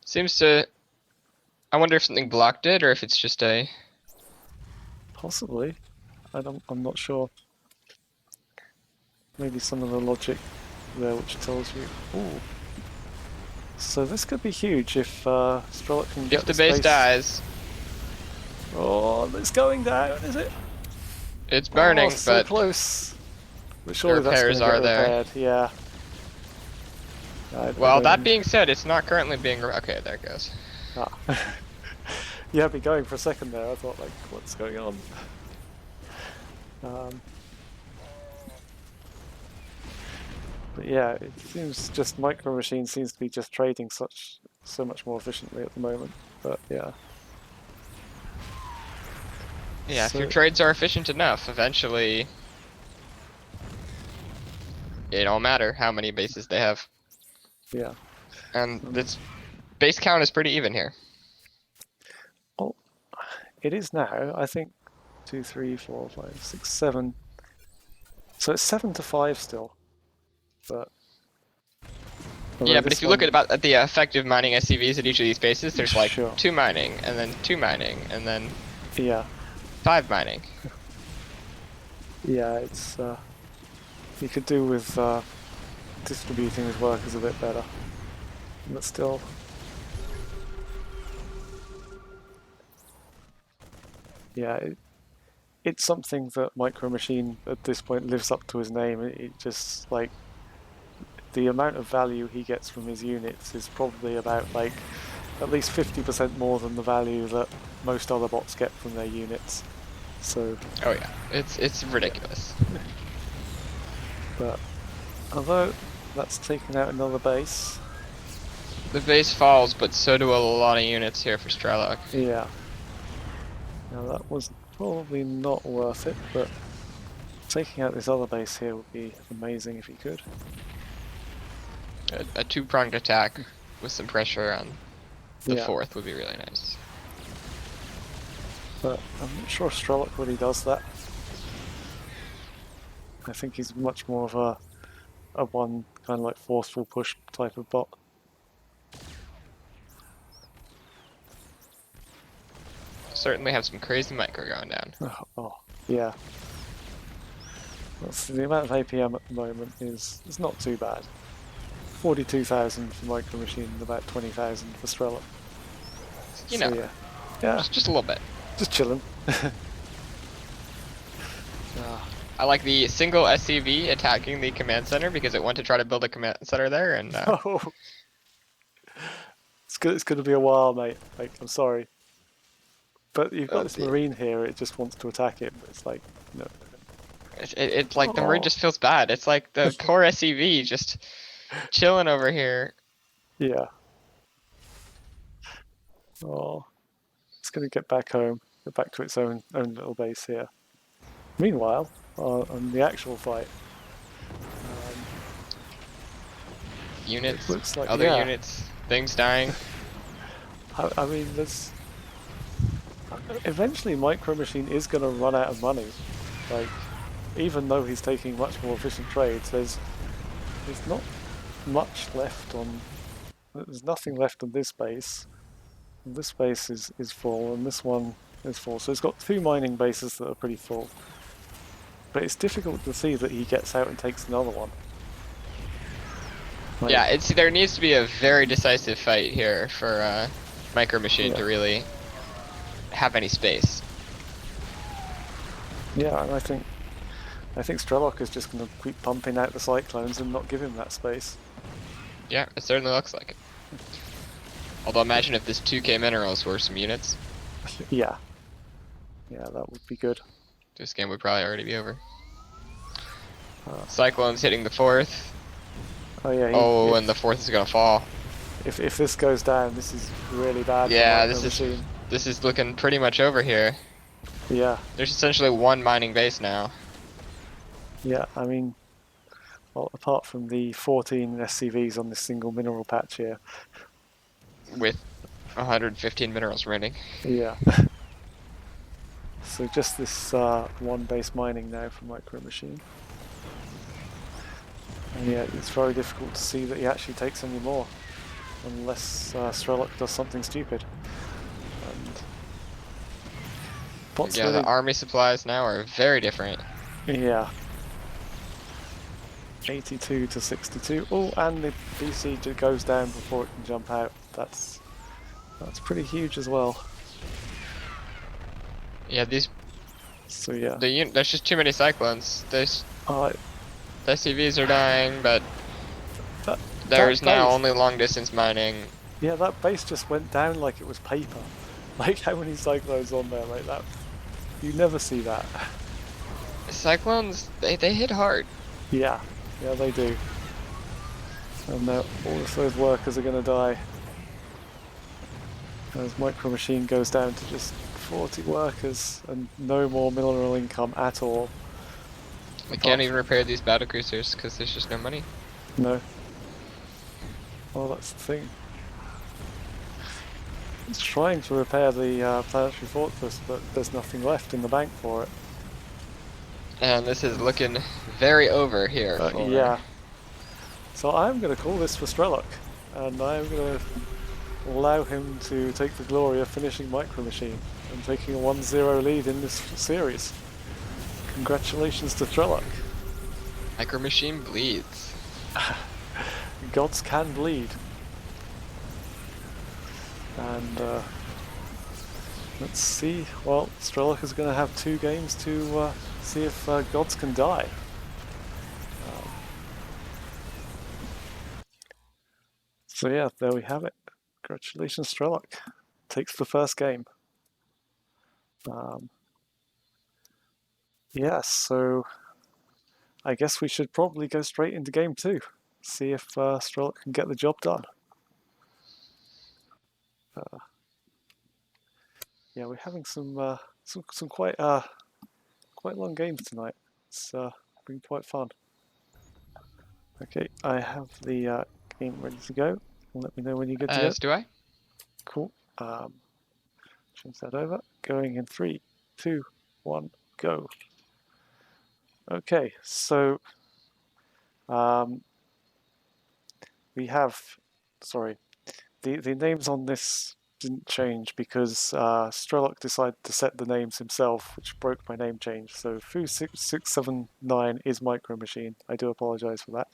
Seems to... I wonder if something blocked it, or if it's just a... Possibly. I'm not sure. Maybe some of the logic there which tells you. Ooh. So this could be huge if Strelok can If get the this base base. dies, Oh, it's going down, is it? it's Oh, burning, so but close. But the surely that's going repairs to get are there. repaired. Yeah. I Well, that don't. being said, it's not currently being... Okay, there it goes. Ah. You had me going for a second there. I thought, like, what's going on? Um, but yeah, it seems just Micro Machine seems to be just trading so much more efficiently at the moment. But yeah. Yeah, if your So trades are efficient enough, eventually it don't matter how many bases they have. yeah. And this base count is pretty even here. Well, it is now. I think 2, 3, 4, 5, 6, 7. So it's 7-5 still. But although Yeah, but this if you look one, at the effective mining SCVs at each of these bases, there's like sure. 2 mining, and then 2 mining, and then Yeah. 5 mining. Yeah, it's you could do with distributing his workers a bit better, but still, yeah, it's something that Micro Machine at this point lives up to his name. It just like the amount of value he gets from his units is probably about like at least 50% more than the value that most other bots get from their units. So, Oh yeah, it's ridiculous. but although that's taken out another base, The base falls, but so do a lot of units here for Strelok. yeah. Now that was probably not worth it, but taking out this other base here would be amazing if he could. A 2-pronged attack with some pressure on the Yeah, 4th would be really nice. but I'm not sure Strelok really does that. I think he's much more of a one kind of like forceful push type of bot. Certainly have some crazy micro going down. Oh, yeah. The amount of APM at the moment is not too bad. 42,000 for Micro Machine and about 20,000 for Strelok. You So know, yeah, yeah, just a little bit. just chilling. I like the single SCV attacking the command center because it went to try to build a command center there, and Oh, it's good. It's going to be a while, mate. Like, I'm sorry, but you've got oh this dear. Marine here. It just wants to attack it, but it's like, no. It's like the Marine Oh, just feels bad. It's like the poor SCV just chilling over here. yeah. Oh, it's going to get back home, get back to its own little base here. Meanwhile, on the actual fight, it Units, looks like other yeah. units, things dying. I mean, there's eventually Micro Machine is going to run out of money. Like, even though he's taking much more efficient trades, there's not much left on there's nothing left in this base. This base is full, and this one is full. So it's got two mining bases that are pretty full. But it's difficult to see that he gets out and takes another one. Yeah, Like, there needs to be a very decisive fight here for Micro Machine yeah, to really have any space. yeah, and I think Strelok is just going to keep pumping out the cyclones and not give him that space. Yeah, it certainly looks like it. Although imagine if this 2K minerals were some units. Yeah, yeah, that would be good. This game would probably already be over. Uh, Cyclone's hitting the fourth. oh yeah, Oh, and the fourth is gonna fall. if this goes down, this is really bad for Yeah, Micro Machine. this is looking pretty much over here. Yeah, There's essentially one mining base now. yeah. I mean, well, apart from the 14 SCVs on this single mineral patch here. With 115 minerals remaining. Yeah. So just this one base mining now for Micro Machine. And yeah, it's very difficult to see that he actually takes any more, unless Strelok does something stupid. And Pot's Yeah, the really, army supplies now are very different. yeah, 82 to 62. Oh, and the BC goes down before it can jump out. That's pretty huge as well. Yeah, So yeah, there's just too many cyclones. The uh, SCVs are dying, but that there's now base, only long distance mining. yeah, that base just went down like it was paper. Like how many cyclones on there like that? You never see that. Cyclones, they hit hard. Yeah, yeah, they do. And now all of those workers are going to die. As Micro Machine goes down to just 40 workers and no more mineral income at all. We can't even repair these battle cruisers because there's just no money. No. Well, that's the thing. It's trying to repair the planetary fortress, but there's nothing left in the bank for it. And this is looking very over here for... Yeah. So I'm going to call this for Strelok, and I'm going to allow him to take the glory of finishing Micro Machine and taking a 1-0 lead in this series. Congratulations to Strelok. Micro Machine bleeds. Gods can bleed. And let's see. Well, Strelok is going to have 2 games to see if gods can die. So yeah, there we have it. Congratulations, Strelok. Takes the first game. Yeah, so I guess we should probably go straight into game 2. See if Strelok can get the job done. Yeah, we're having some quite quite long games tonight. It's been quite fun. Okay, I have the game ready to go. Let me know when you're good to go. As do I. Cool. Change that over. Going in 3, 2, 1, go. Okay, so we have, sorry, the names on this didn't change because Strelok decided to set the names himself, which broke my name change. So Foo6679 is Micro Machine. I do apologize for that.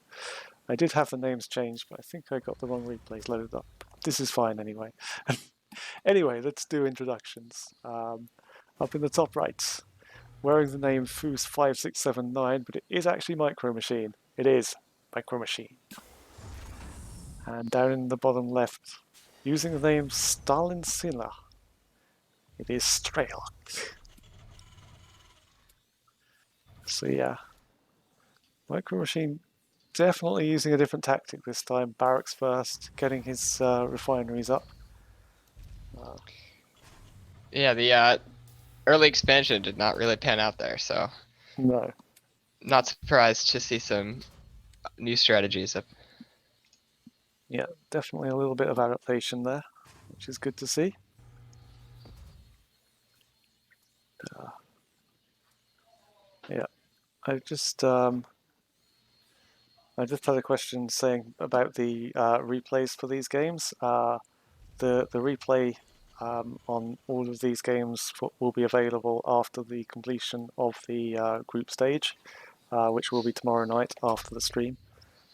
I did have the names changed, but I think I got the wrong replays loaded up. This is fine anyway. Anyway, let's do introductions. Up in the top right, wearing the name Foos5679, but it is actually Micro Machine. It is Micro Machine. And down in the bottom left, using the name Stalin Silla, it is Strelok. So yeah, Micro Machine definitely using a different tactic this time. Barracks first, getting his refineries up. Yeah, the early expansion did not really pan out there, so No, not surprised to see some new strategies. yeah, definitely a little bit of adaptation there, which is good to see. Yeah, I just I just had a question saying about the replays for these games. The replay on all of these games will be available after the completion of the group stage, which will be tomorrow night after the stream.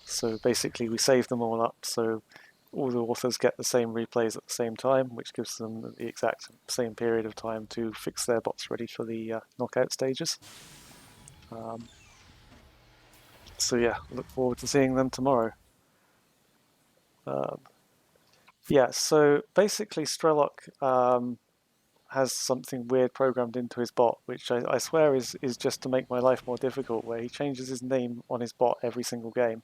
So basically, we save them all up so all the authors get the same replays at the same time, which gives them the exact same period of time to fix their bots ready for the knockout stages. So yeah, look forward to seeing them tomorrow. Yeah, so basically Strelok has something weird programmed into his bot, which I swear is just to make my life more difficult, where he changes his name on his bot every single game.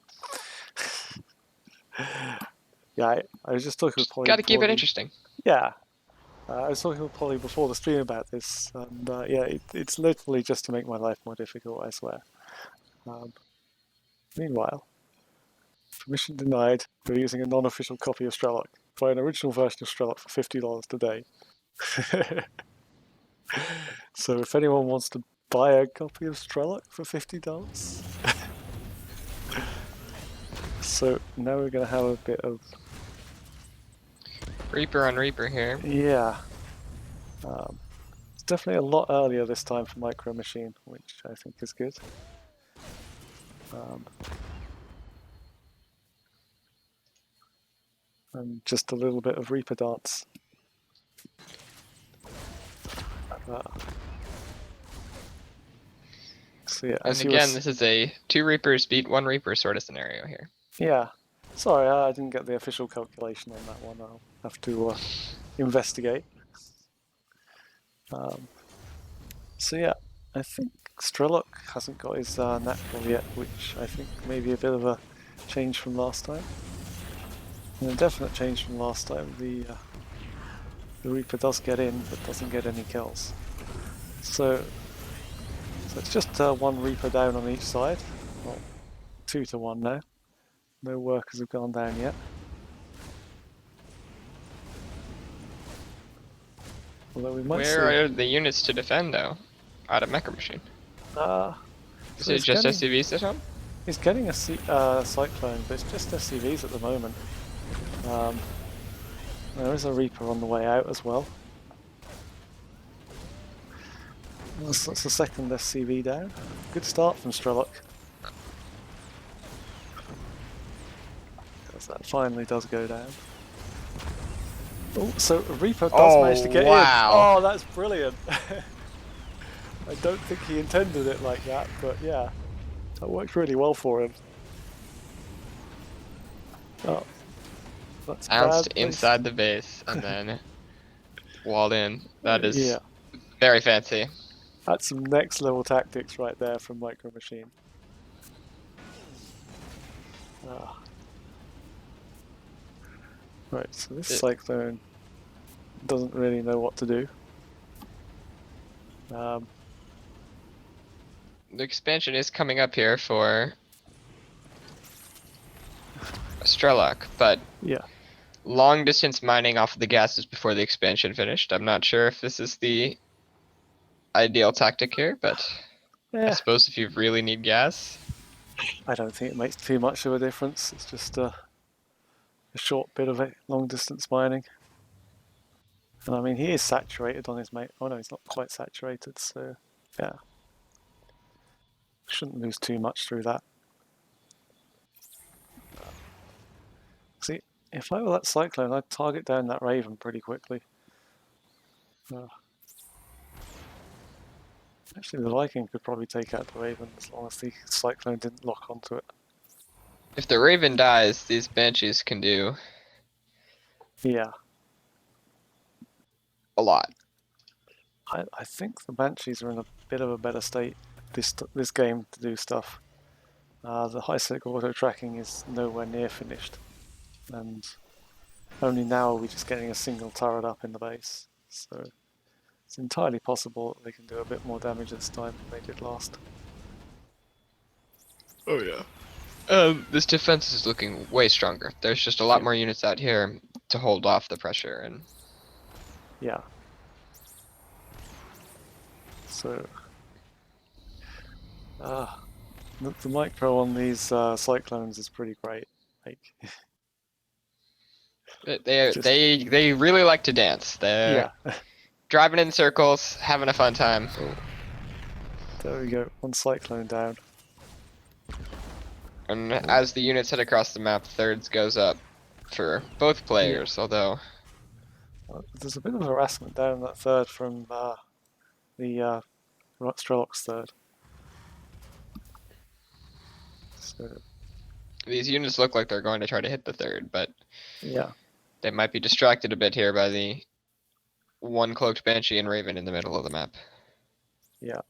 Yeah, I was just talking with Polly Got to keep before it the... interesting. Yeah, I was talking with Polly before the stream about this, and yeah, it's literally just to make my life more difficult, I swear. Um, Meanwhile, permission denied. We're using a non-official copy of Strelok. Buy an original version of Strelok for $50 today. So if anyone wants to buy a copy of Strelok for $50, so now we're going to have a bit of... Reaper on Reaper here. Yeah. It's definitely a lot earlier this time for Micro Machine, which I think is good. And just a little bit of Reaper dance. So yeah, And as you were... again, this is a 2 Reapers beat 1 Reaper sort of scenario here. Yeah. Sorry, I didn't get the official calculation on that one. I'll have to investigate. So yeah, I think Strelok hasn't got his natural yet, which I think may be a bit of a change from last time. And a definite change from last time. The Reaper does get in, but doesn't get any kills. So it's just one Reaper down on each side. Well, 2 to 1 now. No workers have gone down yet. Although we might Where see... are the units to defend, though? Out of Mecha Machine. Is So it just SCVs this one? he's getting a Cyclone, but it's just SCVs at the moment. There is a Reaper on the way out as well. That's the second SCV down. Good start from Strelok. Because that finally does go down. Oh, so Reaper does manage to get in. Oh, that's brilliant. I don't think he intended it like that, but yeah, that worked really well for him. Oh, that's Bounced bad inside the base and then walled in. That is yeah, very fancy. that's some next level tactics right there from Micro Machine. Right, so this Cyclone doesn't really know what to do. The expansion is coming up here for Strelok, but Yeah, long distance mining off of the gases before the expansion finished. I'm not sure if this is the ideal tactic here, but I yeah. suppose if you really need gas. I don't think it makes too much of a difference. It's just a short bit of it, long distance mining. And I mean, he is saturated on his mate. Oh no, he's not quite saturated, so yeah. Shouldn't lose too much through that. See, if I were that Cyclone, I'd target down that Raven pretty quickly. Actually, the Viking could probably take out the Raven as long as the Cyclone didn't lock onto it. If the Raven dies, these Banshees can do Yeah. a lot. I think the Banshees are in a bit of a better state this game to do stuff. The high-sec auto tracking is nowhere near finished, and only now are we just getting a single turret up in the base. So it's entirely possible that they can do a bit more damage this time than they did last. Oh yeah. This defense is looking way stronger. There's just a lot more units out here to hold off the pressure, and yeah. So the micro on these cyclones is pretty great. Like, just They really like to dance. They're yeah. driving in circles, having a fun time. Oh, there we go. One cyclone down. And Oh, as the units head across the map, thirds goes up for both yeah. players, although There's a bit of harassment down that third from the Strelok's third. So these units look like they're going to try to hit the third, but yeah, they might be distracted a bit here by the one cloaked Banshee and Raven in the middle of the map. yeah.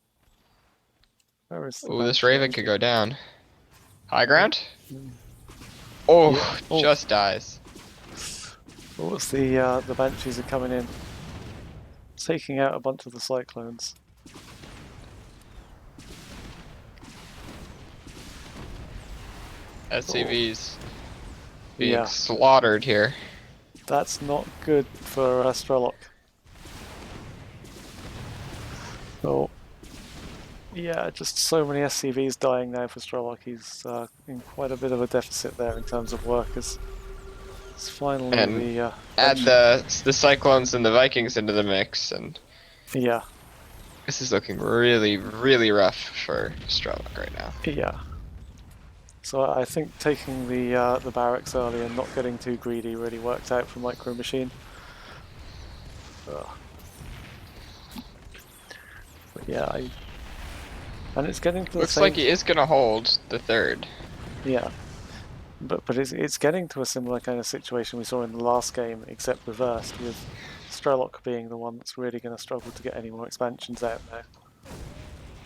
Where is the Oh, this Banshee Raven could actually? go down. High Oh, ground? mm, yeah. Oh, Oh, just dies. what's the Banshees are coming in, taking out a bunch of the cyclones. Oh, SCVs being yeah. slaughtered here. That's not good for Strelok. Oh, yeah, just so many SCVs dying now for Strelok. He's in quite a bit of a deficit there in terms of workers. It's finally And the add Banshee. the Cyclones and the Vikings into the mix, and Yeah, this is looking really, really rough for Strelok right now. yeah. So I think taking the barracks early and not getting too greedy really worked out for Micro Machine. Ugh. But yeah, and it's getting to the Looks like same. he is gonna hold the third. Yeah, but it's getting to a similar kind of situation we saw in the last game, except reversed, with Strelok being the one that's really going to struggle to get any more expansions out there.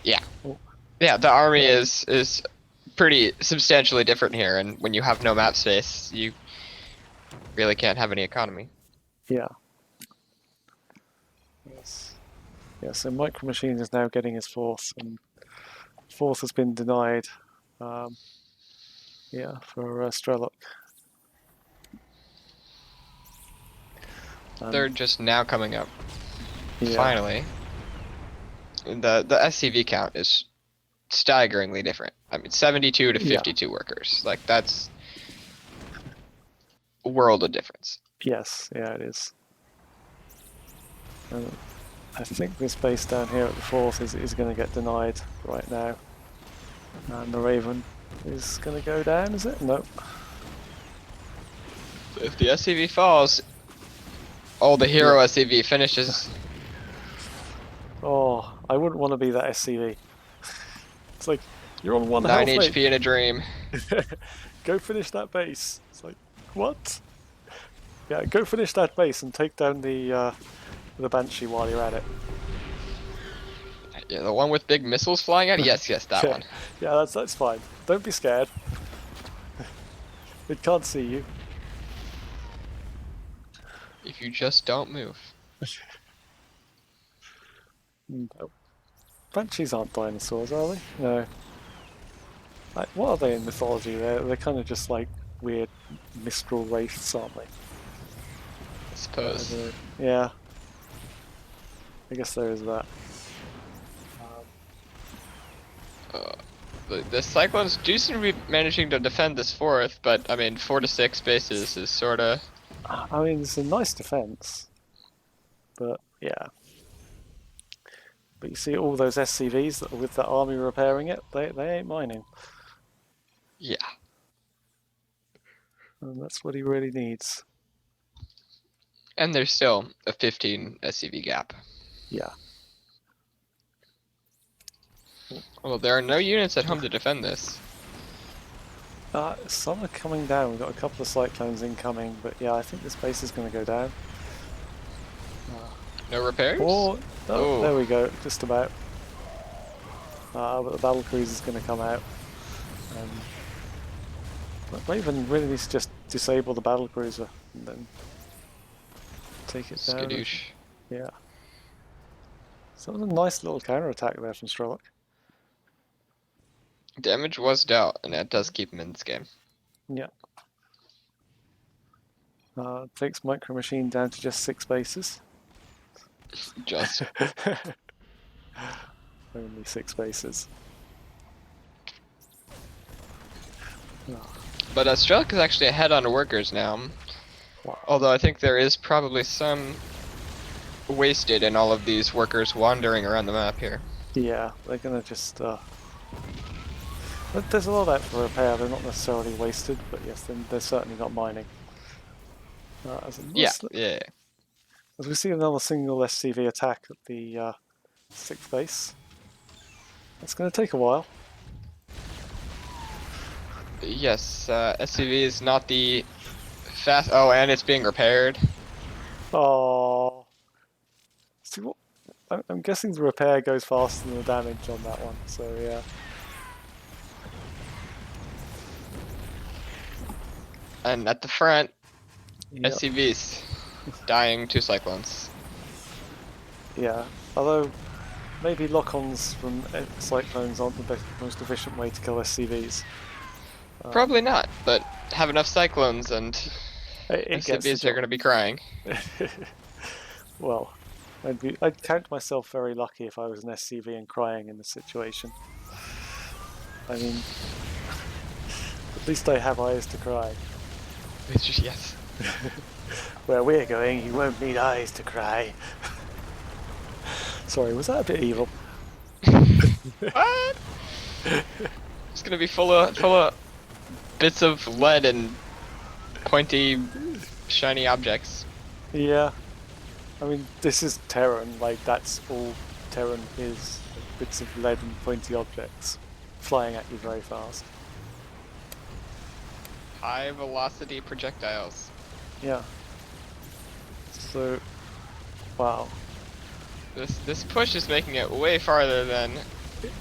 Yeah, Oh, yeah. The army yeah, is pretty substantially different here, and when you have no map space, you really can't have any economy. yeah. Yes. Yeah, so Micro Machine is now getting his fourth, and fourth has been denied. Um, yeah, for Strelok. Third just now coming up. Yeah, Finally, the SCV count is staggeringly different. I mean, 72 to yeah, 52 workers. Like that's a world of difference. yes, yeah, it is. And I think this base down here at the fourth is going to get denied right now. And the Raven is going to go down, is it? Nope. So if the SCV falls, oh, the Yeah. hero SCV finishes. Oh, I wouldn't want to be that SCV. It's like, you're on one 9 health, mate. HP in a dream. Go finish that base. It's like, what? Yeah, go finish that base and take down the Banshee while you're at it. Yeah, the one with big missiles flying at it? Yes, yes, that Yeah, one. yeah, that's fine. Don't be scared. It can't see you. If you just don't move. No. Banshees aren't dinosaurs, are they? No. Like, what are they in mythology? They're kind of just like weird mistral wraiths, aren't they? I suppose. Yeah, I guess there is that. Uh, the Cyclones do seem to be managing to defend this fourth, but I mean, 4 to 6 bases is sorta. I mean, it's a nice defense, but yeah. But you see all those SCVs that are with that army repairing it, they ain't mining. Yeah. And that's what he really needs. And there's still a 15 SCV gap. Yeah. Well, there are no units at home to defend this. Some are coming down. We've got a couple of cyclones incoming, but yeah, I think this base is going to go down. No repairs? Oh, there we go, just about. But the battle cruiser is going to come out. But Raven really needs to just disable the battle cruiser and then take it down. Skadoosh. Yeah. So that was a nice little counter attack there from Strelok. Damage was dealt, and that does keep him in this game. Yeah. Takes Micro Machine down to just 6 bases. Just. Only 6 bases. Oh, But Strelic is actually ahead on workers now. wow. Although I think there is probably some wasted in all of these workers wandering around the map here. Yeah, they're gonna just. There's a lot out for repair. They're not necessarily wasted, but yes, they're certainly not mining. As, Yeah, yeah. as we see another single SCV attack at the 6th base, it's going to take a while. Yes, SCV is not the fast. Oh, and it's being repaired. Oh, see what? I'm guessing the repair goes faster than the damage on that one. So yeah, And at the front, yeah, SCVs dying to cyclones. yeah. Although maybe lock-ons from cyclones aren't the most efficient way to kill SCVs. Probably not, but have enough cyclones and It gets the SCVs are job. going to be crying. Well, I'd count myself very lucky if I was an SCV and crying in this situation. I mean, at least I have eyes to cry. Yes. Where we're going, you won't need eyes to cry. Sorry, was that a bit evil? What? It's gonna be full of bits of lead and pointy, shiny objects. Yeah, I mean, this is Terran, like, that's all Terran is. Like, bits of lead and pointy objects flying at you very fast. High velocity projectiles. Yeah, so, wow. This push is making it way farther than thought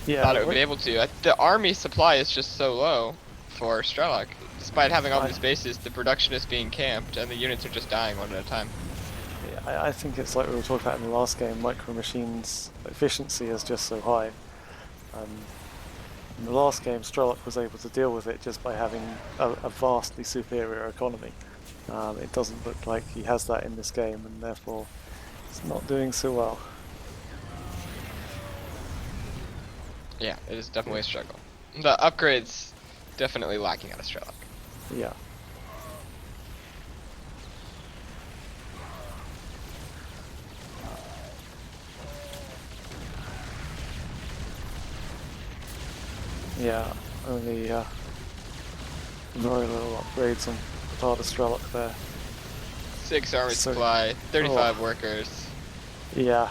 Yeah, it would be able to. The army supply is just so low for Strelok. Despite having all I, these bases, the production is being camped and the units are just dying one at a time. yeah, I think it's like we were talking about in the last game, Micro Machines' efficiency is just so high. Um, in the last game, Strelok was able to deal with it just by having a vastly superior economy. It doesn't look like he has that in this game, and therefore it's not doing so well. Yeah, it is definitely a struggle. The upgrades definitely lacking out of Strelok. Yeah. Yeah, only very little upgrades on the part of Strelok there. 6 army So, supply, oh, 35 workers. yeah,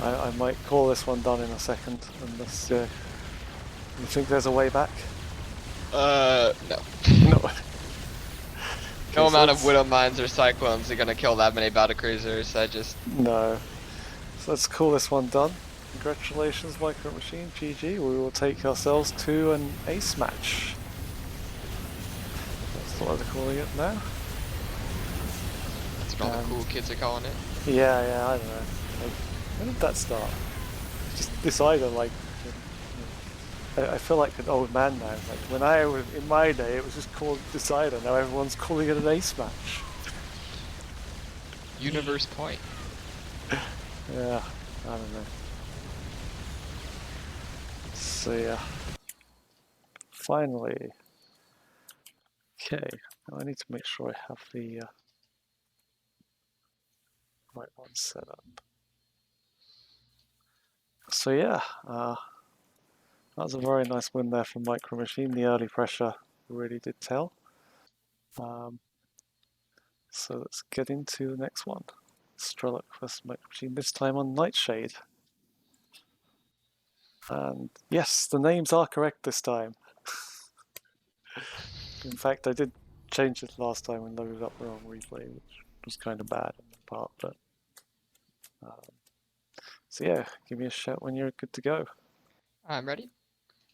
I might call this one done in a second, unless you think there's a way back? No. No. No Okay, so amount of let's Widow Mines or Cyclones are gonna kill that many battlecruisers. no. So let's call this one done. Congratulations, Micro Machine, GG. We will take ourselves to an ace match. That's what they're calling it now. That's what all the And cool kids are calling it. yeah, I don't know. Like, when did that start? Just decided like I feel like an old man now. Like when I was in my day, it was just called Decider. Now everyone's calling it an ace match. Universe Point. Yeah, I don't know. So yeah, finally. Okay, now I need to make sure I have the right one set up. So yeah, that was a very nice win there from Micro Machine. The early pressure really did tell. Um, so let's get into the next one. Strelok vs Micro Machine, this time on Nightshade. And yes, the names are correct this time. In fact, I did change it last time and loaded up the wrong replay, which was kind of bad on my part. But so yeah, give me a shout when you're good to go. I'm ready.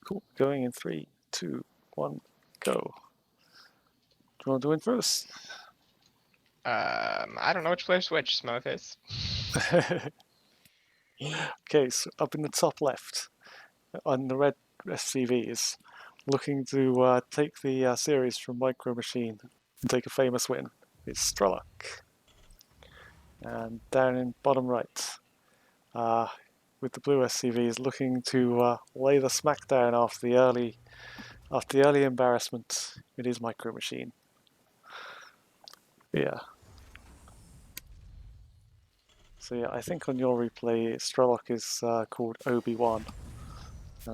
Cool. Going in 3, 2, 1, go. Do you want to do it first? I don't know which player's which, Smallface. Okay, so up in the top left, on the red SCVs, looking to take the series from Micro Machine and take a famous win. It's Strelok. And down in bottom right, uh, with the blue SCVs looking to lay the smackdown after the early After the early embarrassment, it is Micro Machine. Yeah. So yeah, I think on your replay, Strelok is called Obi-Wan.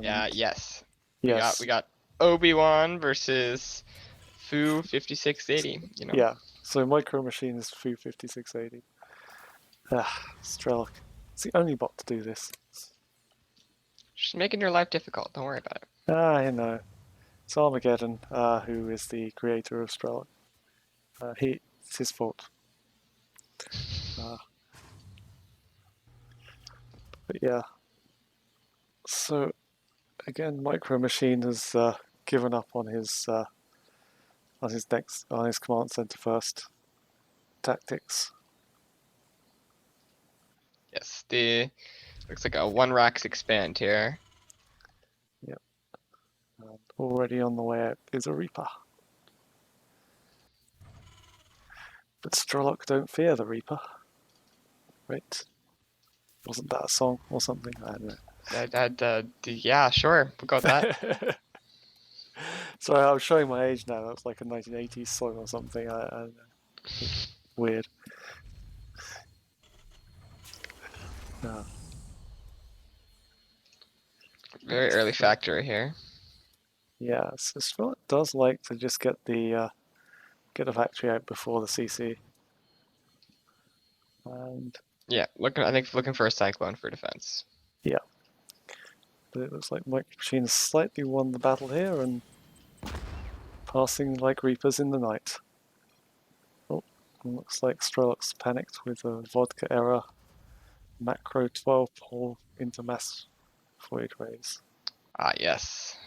Yeah, And yes. We got yes, we got Obi-Wan versus Fu 5680, you know. yeah. So Micro Machine is Fu 5680. Strelok. It's the only bot to do this. Just making your life difficult. Don't worry about it. I know. It's Armageddon, who is the creator of Strelok. It's his fault. Uh, but yeah. So again, Micro Machine has given up on his command center first tactics. Yes, the looks like a one racks expand here. Yep. And already on the way out is a Reaper. But Strelok don't fear the Reaper. Right? Wasn't that a song or something? I don't Yeah, sure. We'll go with that. know. Sorry, I'm showing my age now. That's like a 1980s song or something. I don't know. Weird. No. Very early factory here. Yeah, so Strelok does like to just get the factory out before the CC. And Yeah, I think looking for a cyclone for defense. yeah, but it looks like Micro Machine slightly won the battle here and passing like Reapers in the night. Oh, looks like Strelok's panicked with a vodka error. Macro 12 pull into mass void rays. Ah, yes.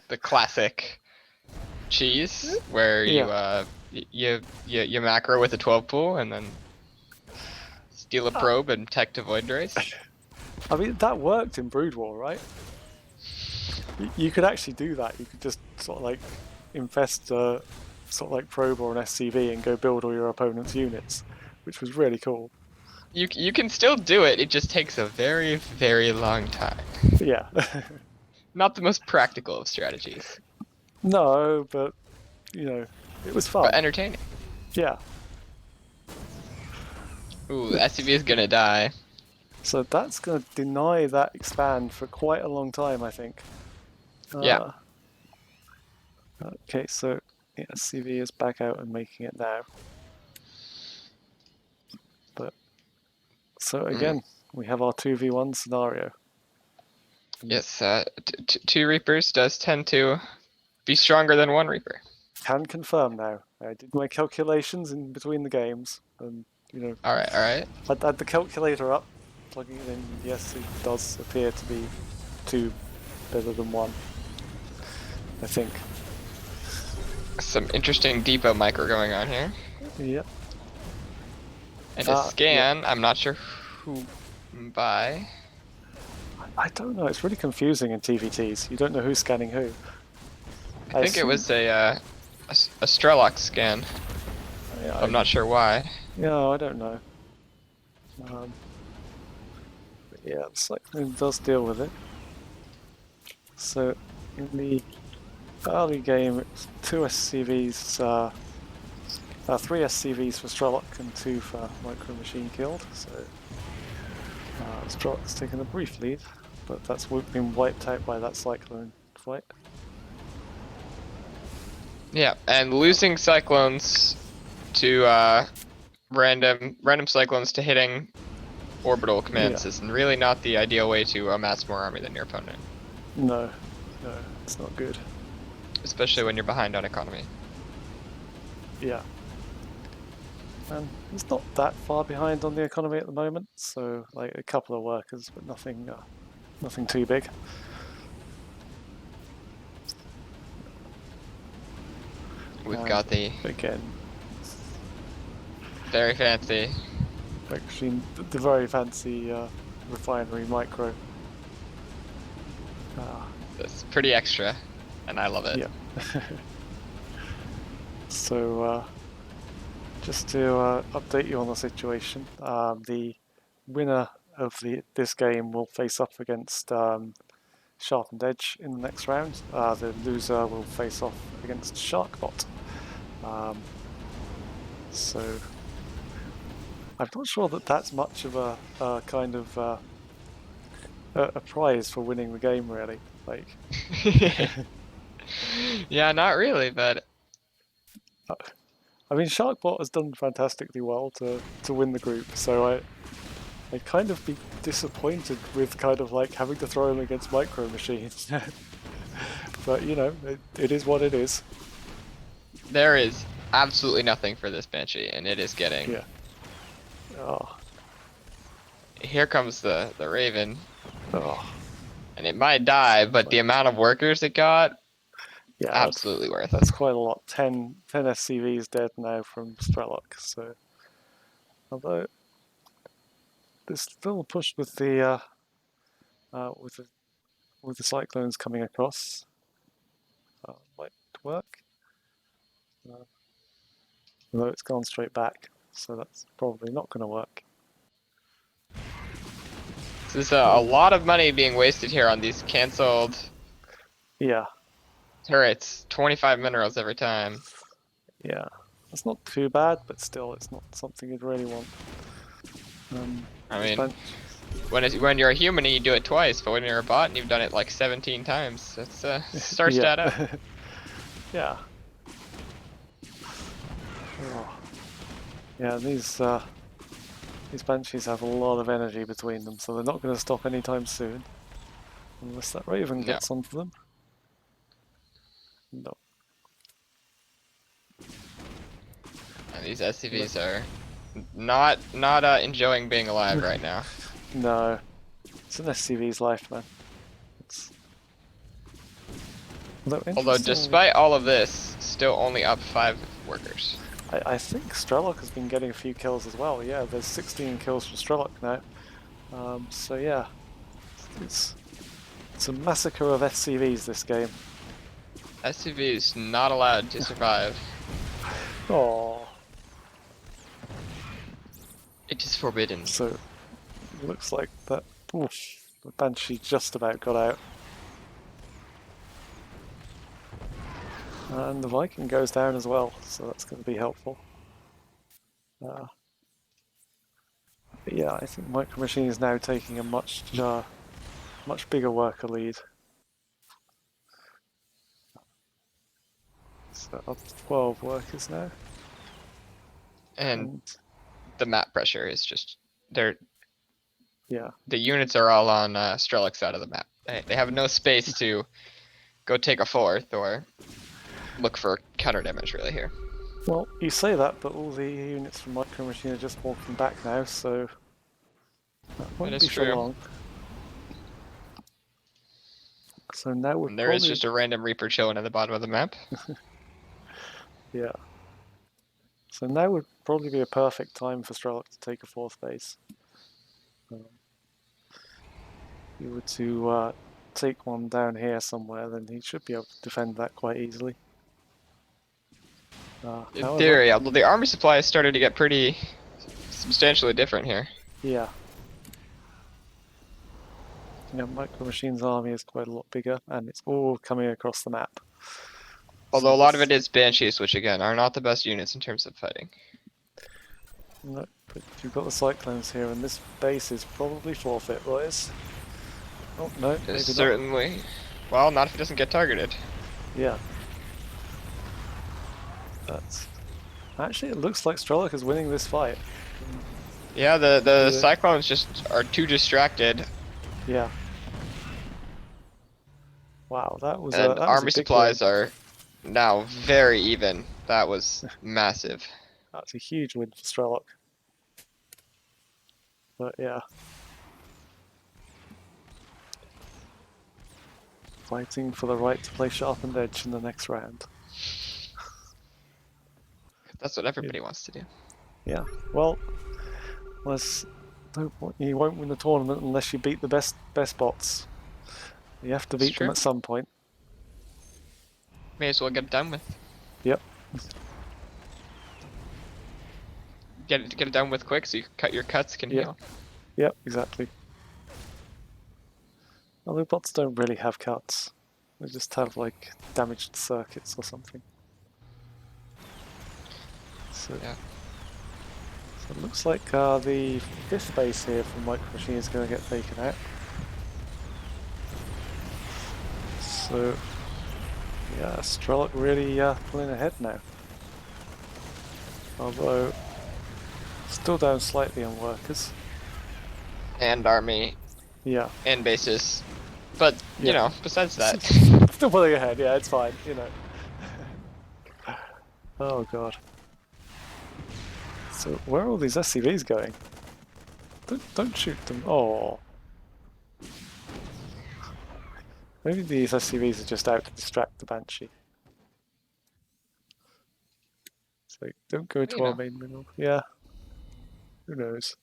The classic cheese where Yeah, you macro with a 12 pool and then steal a probe and tech to void race. I mean that worked in Brood War, right? You could actually do that. You could just sort of like infest sort of like probe or an SCV and go build all your opponent's units, which was really cool. You can still do it. It just takes a very, very long time. Yeah. Not the most practical of strategies, No, but it was but fun. entertaining. Yeah. Ooh, the SCV is gonna die. So that's going to deny that expand for quite a long time, I think. Yeah. Okay, so yeah, CV is back out and making it now. But so again, we have our 2v1 scenario. Yes, two Reapers does tend to be stronger than one Reaper. Can confirm now. I did my calculations in between the games, and All right, all right. I had the calculator up, plugging it in. Yes, it does appear to be two better than one. I think. Some interesting depot micro going on here. Yep. And a scan, Yep. I'm not sure who by. I don't know. It's really confusing in TVTs. You don't know who's scanning who. I think it was a Strelok scan. Yeah, I'm not sure why. Yeah, I don't know. But yeah, the cyclone does deal with it. So in the early game, it's three SCVs for Strelok and two for Micro Machine killed. So Strelok's taken a brief lead, but that's been wiped out by that cyclone fight. Yeah, and losing cyclones to random cyclones to hitting orbital commands is really not the ideal way to amass more army than your opponent. No, it's not good. Especially when you're behind on economy. Yeah. And it's not that far behind on the economy at the moment, so like a couple of workers, but nothing too big. We've got the again very fancy, actually the very fancy refinery micro. It's pretty extra, and I love it. Yeah. So just to update you on the situation, the winner of this game will face up against Sharpened Edge in the next round. The loser will face off against Sharkbot. So I'm not sure that that's much of a kind of a prize for winning the game, really. Like, Yeah, not really, but I mean, Sharkbot has done fantastically well to win the group, so I'd kind of be disappointed with kind of like having to throw him against Micro Machines. But you know, it is what it is. there is absolutely nothing for this Banshee, and it is getting. Yeah. Oh, Here comes the Raven, oh. and it might die, but the amount of workers it got, Yeah, absolutely worth. that's quite a lot. 10 SCVs dead now from Strelok. So, although there's still a push with the uh, with the with the cyclones coming across, might work. Uh, Although it's gone straight back, so that's probably not going to work. So there's a Oh, lot of money being wasted here on these cancelled yeah, turrets. 25 minerals every time. yeah. That's not too bad, but still, it's not something you'd really want. I This mean, bench, when you're a human and you do it twice, but when you're a bot and you've done it like 17 times, it's starts to yeah, add up. yeah. Oh. Yeah, these banshees have a lot of energy between them, so they're not going to stop anytime soon, unless that Raven No, gets onto them. No. and these SCVs are not enjoying being alive right now. No. It's an SCV's life, man. It's... Although Although interestingly, despite all of this, still only up 5 workers. I think Strelok has been getting a few kills as well. Yeah, there's 16 kills from Strelok now. So yeah, it's it's a massacre of SCVs this game. SCV is not allowed to survive. Oh, It is forbidden. so looks like that. Oof, the Banshee just about got out, and the Viking goes down as well. So that's going to be helpful. Uh, but yeah, I think Micro Machine is now taking a much bigger worker lead. So up to 12 workers now, And and the map pressure is just they're yeah, the units are all on Strelok's side of the map. They have no space to go take a fourth or look for counter damage really here. well, you say that, but all the units from Micro Machine are just walking back now, so that That won't is be for true. long. So now we're And there is probably, just a random Reaper chilling at the bottom of the map. yeah. So now would probably be a perfect time for Strelok to take a fourth base. If you were to take one down here somewhere, then he should be able to defend that quite easily. In However, theory, although the army supply has started to get pretty substantially different here. yeah. Yeah, Micro Machine's army is quite a lot bigger, and it's all coming across the map. Although So a lot of this, it is Banshees, which again are not the best units in terms of fighting. no, but you've got the Cyclones here, and this base is probably forfeit, boys. Oh, no, maybe not. Certainly. Well, not if it doesn't get targeted. Yeah. That's... Actually, it looks like Strelok is winning this fight. Yeah, the Yeah. Cyclones just are too distracted. Yeah. Wow, And that was a army big win. supplies are now very even. That was massive. That's a huge win for Strelok. But yeah. Fighting for the right to play Sharpened Edge in the next round. That's what everybody wants to do. Yeah. Well, you won't win the tournament unless you beat the best bots. You have to That's beat them true. at some point. May as well get it done with. Yep. Get it done with quick so you cut your cuts can Yep. heal. Yep, exactly. Although bots don't really have cuts. They just have like damaged circuits or something. So, Yeah. so it looks like the fifth base here from Micro Machine is going to get taken out. So, yeah, Strelok really pulling ahead now. Although, still down slightly on workers. And army Yeah, and bases. But, you yeah. know, besides that. Still pulling ahead, yeah, it's fine, you know. Oh god. So, where are all these SCVs going? Don't shoot them. Oh. Maybe these SCVs are just out to distract the Banshee. So, don't go You into our know, main mineral. Yeah, who knows?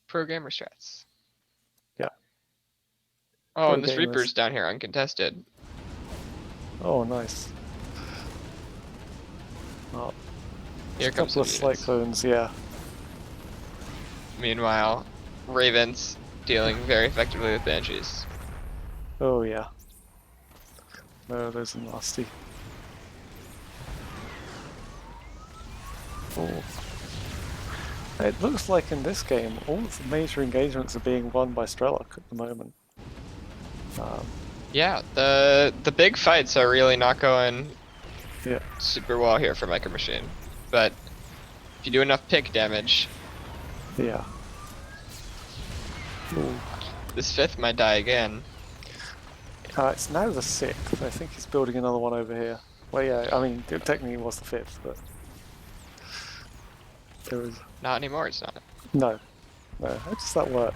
programmer strats. Yeah, Oh, pro and this gamers. Reaper's down here uncontested. Oh, nice. Oh, just Here a comes couple some of units. cyclones, yeah. Meanwhile, Ravens dealing very effectively with Banshees. Oh, yeah. No, those are nasty. Oh. It looks like in this game, all of the major engagements are being won by Strelok at the moment. Yeah, the big fights are really not going Yeah, super well here for Micro Machine. But if you do enough pick damage, yeah. Ooh. this fifth might die again. It's now the sixth. I think he's building another one over here. Well, yeah, I mean, technically it was the fifth, but there was Not anymore, it's not. no. How does that work?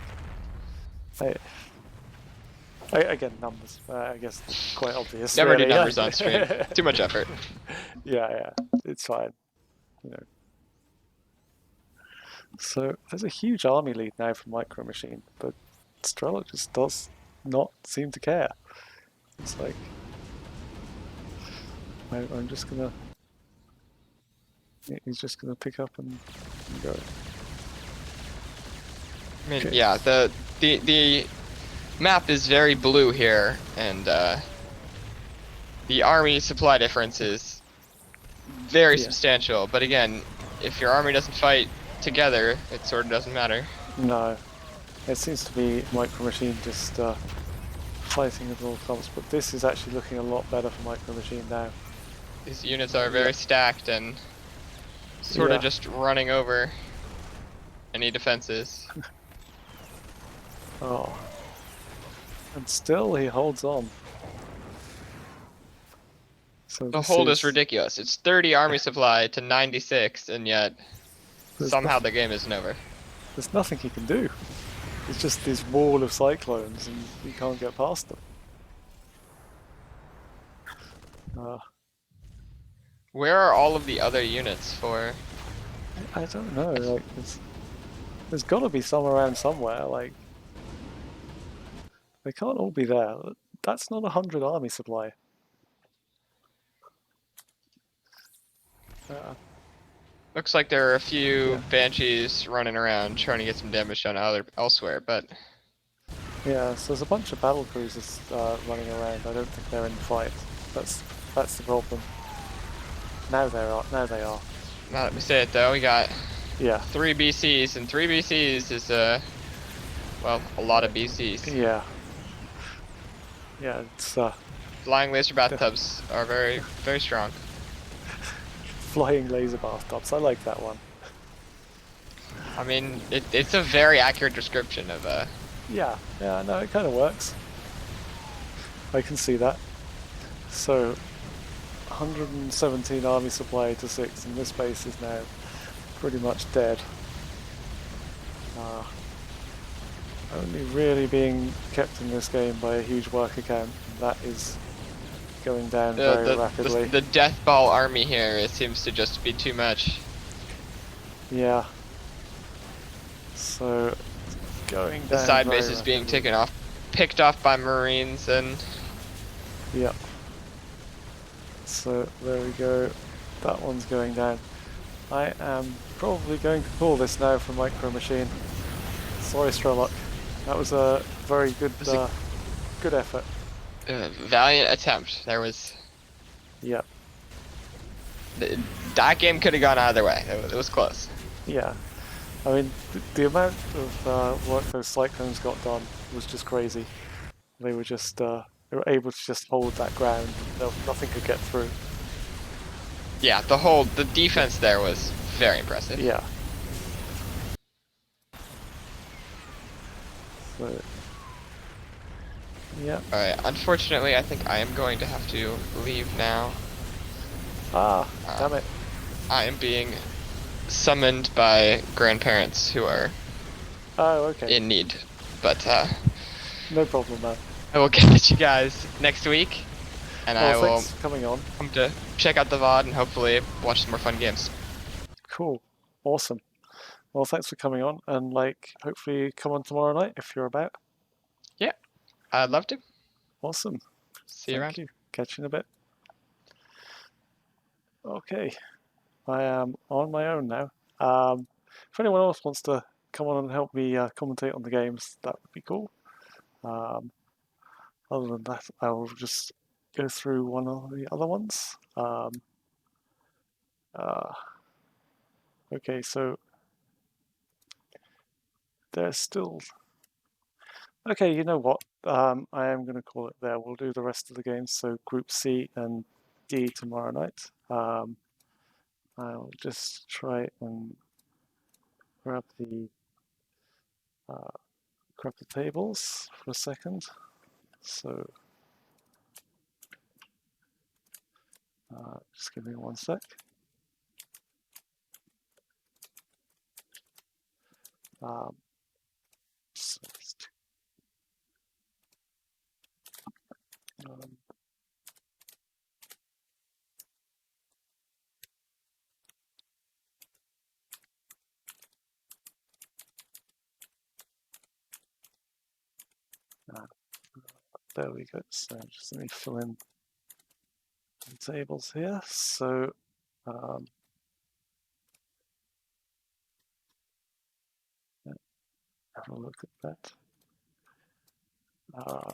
I, again, numbers. I guess quite obvious, Never do really. numbers on stream. Too much effort. Yeah, it's fine. You know. So there's a huge army lead now from Micro Machine, but Strela just does not seem to care. It's like I'm just gonna. He's just gonna pick up and go. I mean, Okay. yeah, the map is very blue here, and the army supply difference is very Yeah. substantial. But again, if your army doesn't fight together, it sort of doesn't matter. No, it seems to be Micro Machine just fighting at all costs, but this is actually looking a lot better for Micro Machine now. These units are very stacked and sort of Yeah. just running over any defenses. Oh. And still he holds on. So The this hold is is ridiculous. It's 30 army supply to 96, and yet there's somehow nothing, the game isn't over. there's nothing he can do. It's just this wall of cyclones and you can't get past them. Uh, Where are all of the other units for? I don't know, like there's gotta be some around somewhere, like they can't all be there. That's not 100 army supply. Uh, Looks like there are a yeah. few banshees running around trying to get some damage done elsewhere, but Yeah, so there's a bunch of battle cruisers running around. I don't think they're in the fight. That's the problem. Now they are. Now they are. now that we say it though, we got Yeah, 3 BCs, and 3 BCs is well, a lot of BCs. yeah, yeah. It's Flying laser bathtubs are very, very strong. flying laser bathtubs. I like that one. I mean, it's a very accurate description of Yeah, yeah. No, it kind of works. I can see that. So, 117 army supply to 6, and this base is now pretty much dead. Uh, only really being kept in this game by a huge worker count. That is going down very rapidly. the death ball army here. It seems to just be too much. Yeah. So, going down The side very base is being rapidly. taken off, picked off by Marines, and Yep. So there we go. That one's going down. I am probably going to pull this now from Micro Machine. Sorry, Strelok. That was a very good It was good effort. a valiant attempt. There was Yeah, that game could have gone either way. It was close. yeah. I mean, the amount of work those Cyclones got done was just crazy. They were just they were able to just hold that ground, and nothing could get through. Yeah, the Yeah, defense there was very impressive. yeah. So, yeah. All right. Unfortunately, I think I am going to have to leave now. Ah, Um, damn it. I am being summoned by grandparents who are Oh, okay. in need. But No problem, man. I will catch you guys next week, and Well, I will thanks for coming on. come to check out the VOD and hopefully watch some more fun games. Cool. Awesome. Well, thanks for coming on, and like, hopefully come on tomorrow night if you're about. Yeah, I'd love to. Awesome. See you Thank around. you. Catch you in a bit. Okay. I am on my own now. If anyone else wants to come on and help me commentate on the games, that would be cool. Um, other than that, I will just go through one of the other ones. Uh, okay, so there's still. Okay, you know what? I am going to call it there. We'll do the rest of the games. So Group C and D tomorrow night. I'll just try and grab the uh, grab the tables for a second. So just give me one sec. Um, so, um, uh, there we go. So just let me fill in the tables here. So um, have a look at that. Uh,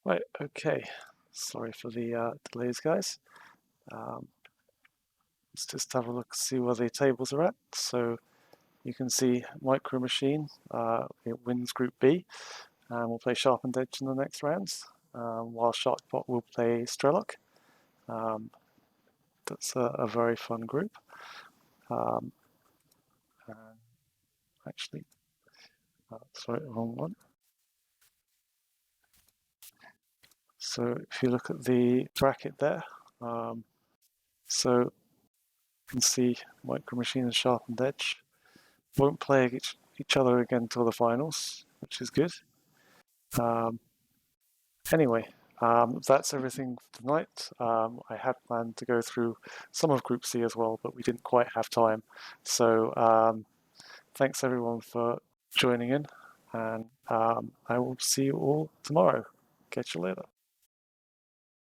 right, okay. Sorry for the delays, guys. Um, let's just have a look, see where the tables are at. So you can see Micro Machine, it wins Group B, and we'll play Sharpened Edge in the next rounds, while Sharkbot will play Strelok. Um, that's a very fun group. Um, and actually, sorry, wrong one. So if you look at the bracket there, so you can see Micro Machine and Sharpened Edge won't play each other again until the finals, which is good. Um, anyway, that's everything for tonight. I had planned to go through some of Group C as well, but we didn't quite have time. So thanks everyone for joining in, and I will see you all tomorrow. Catch you later.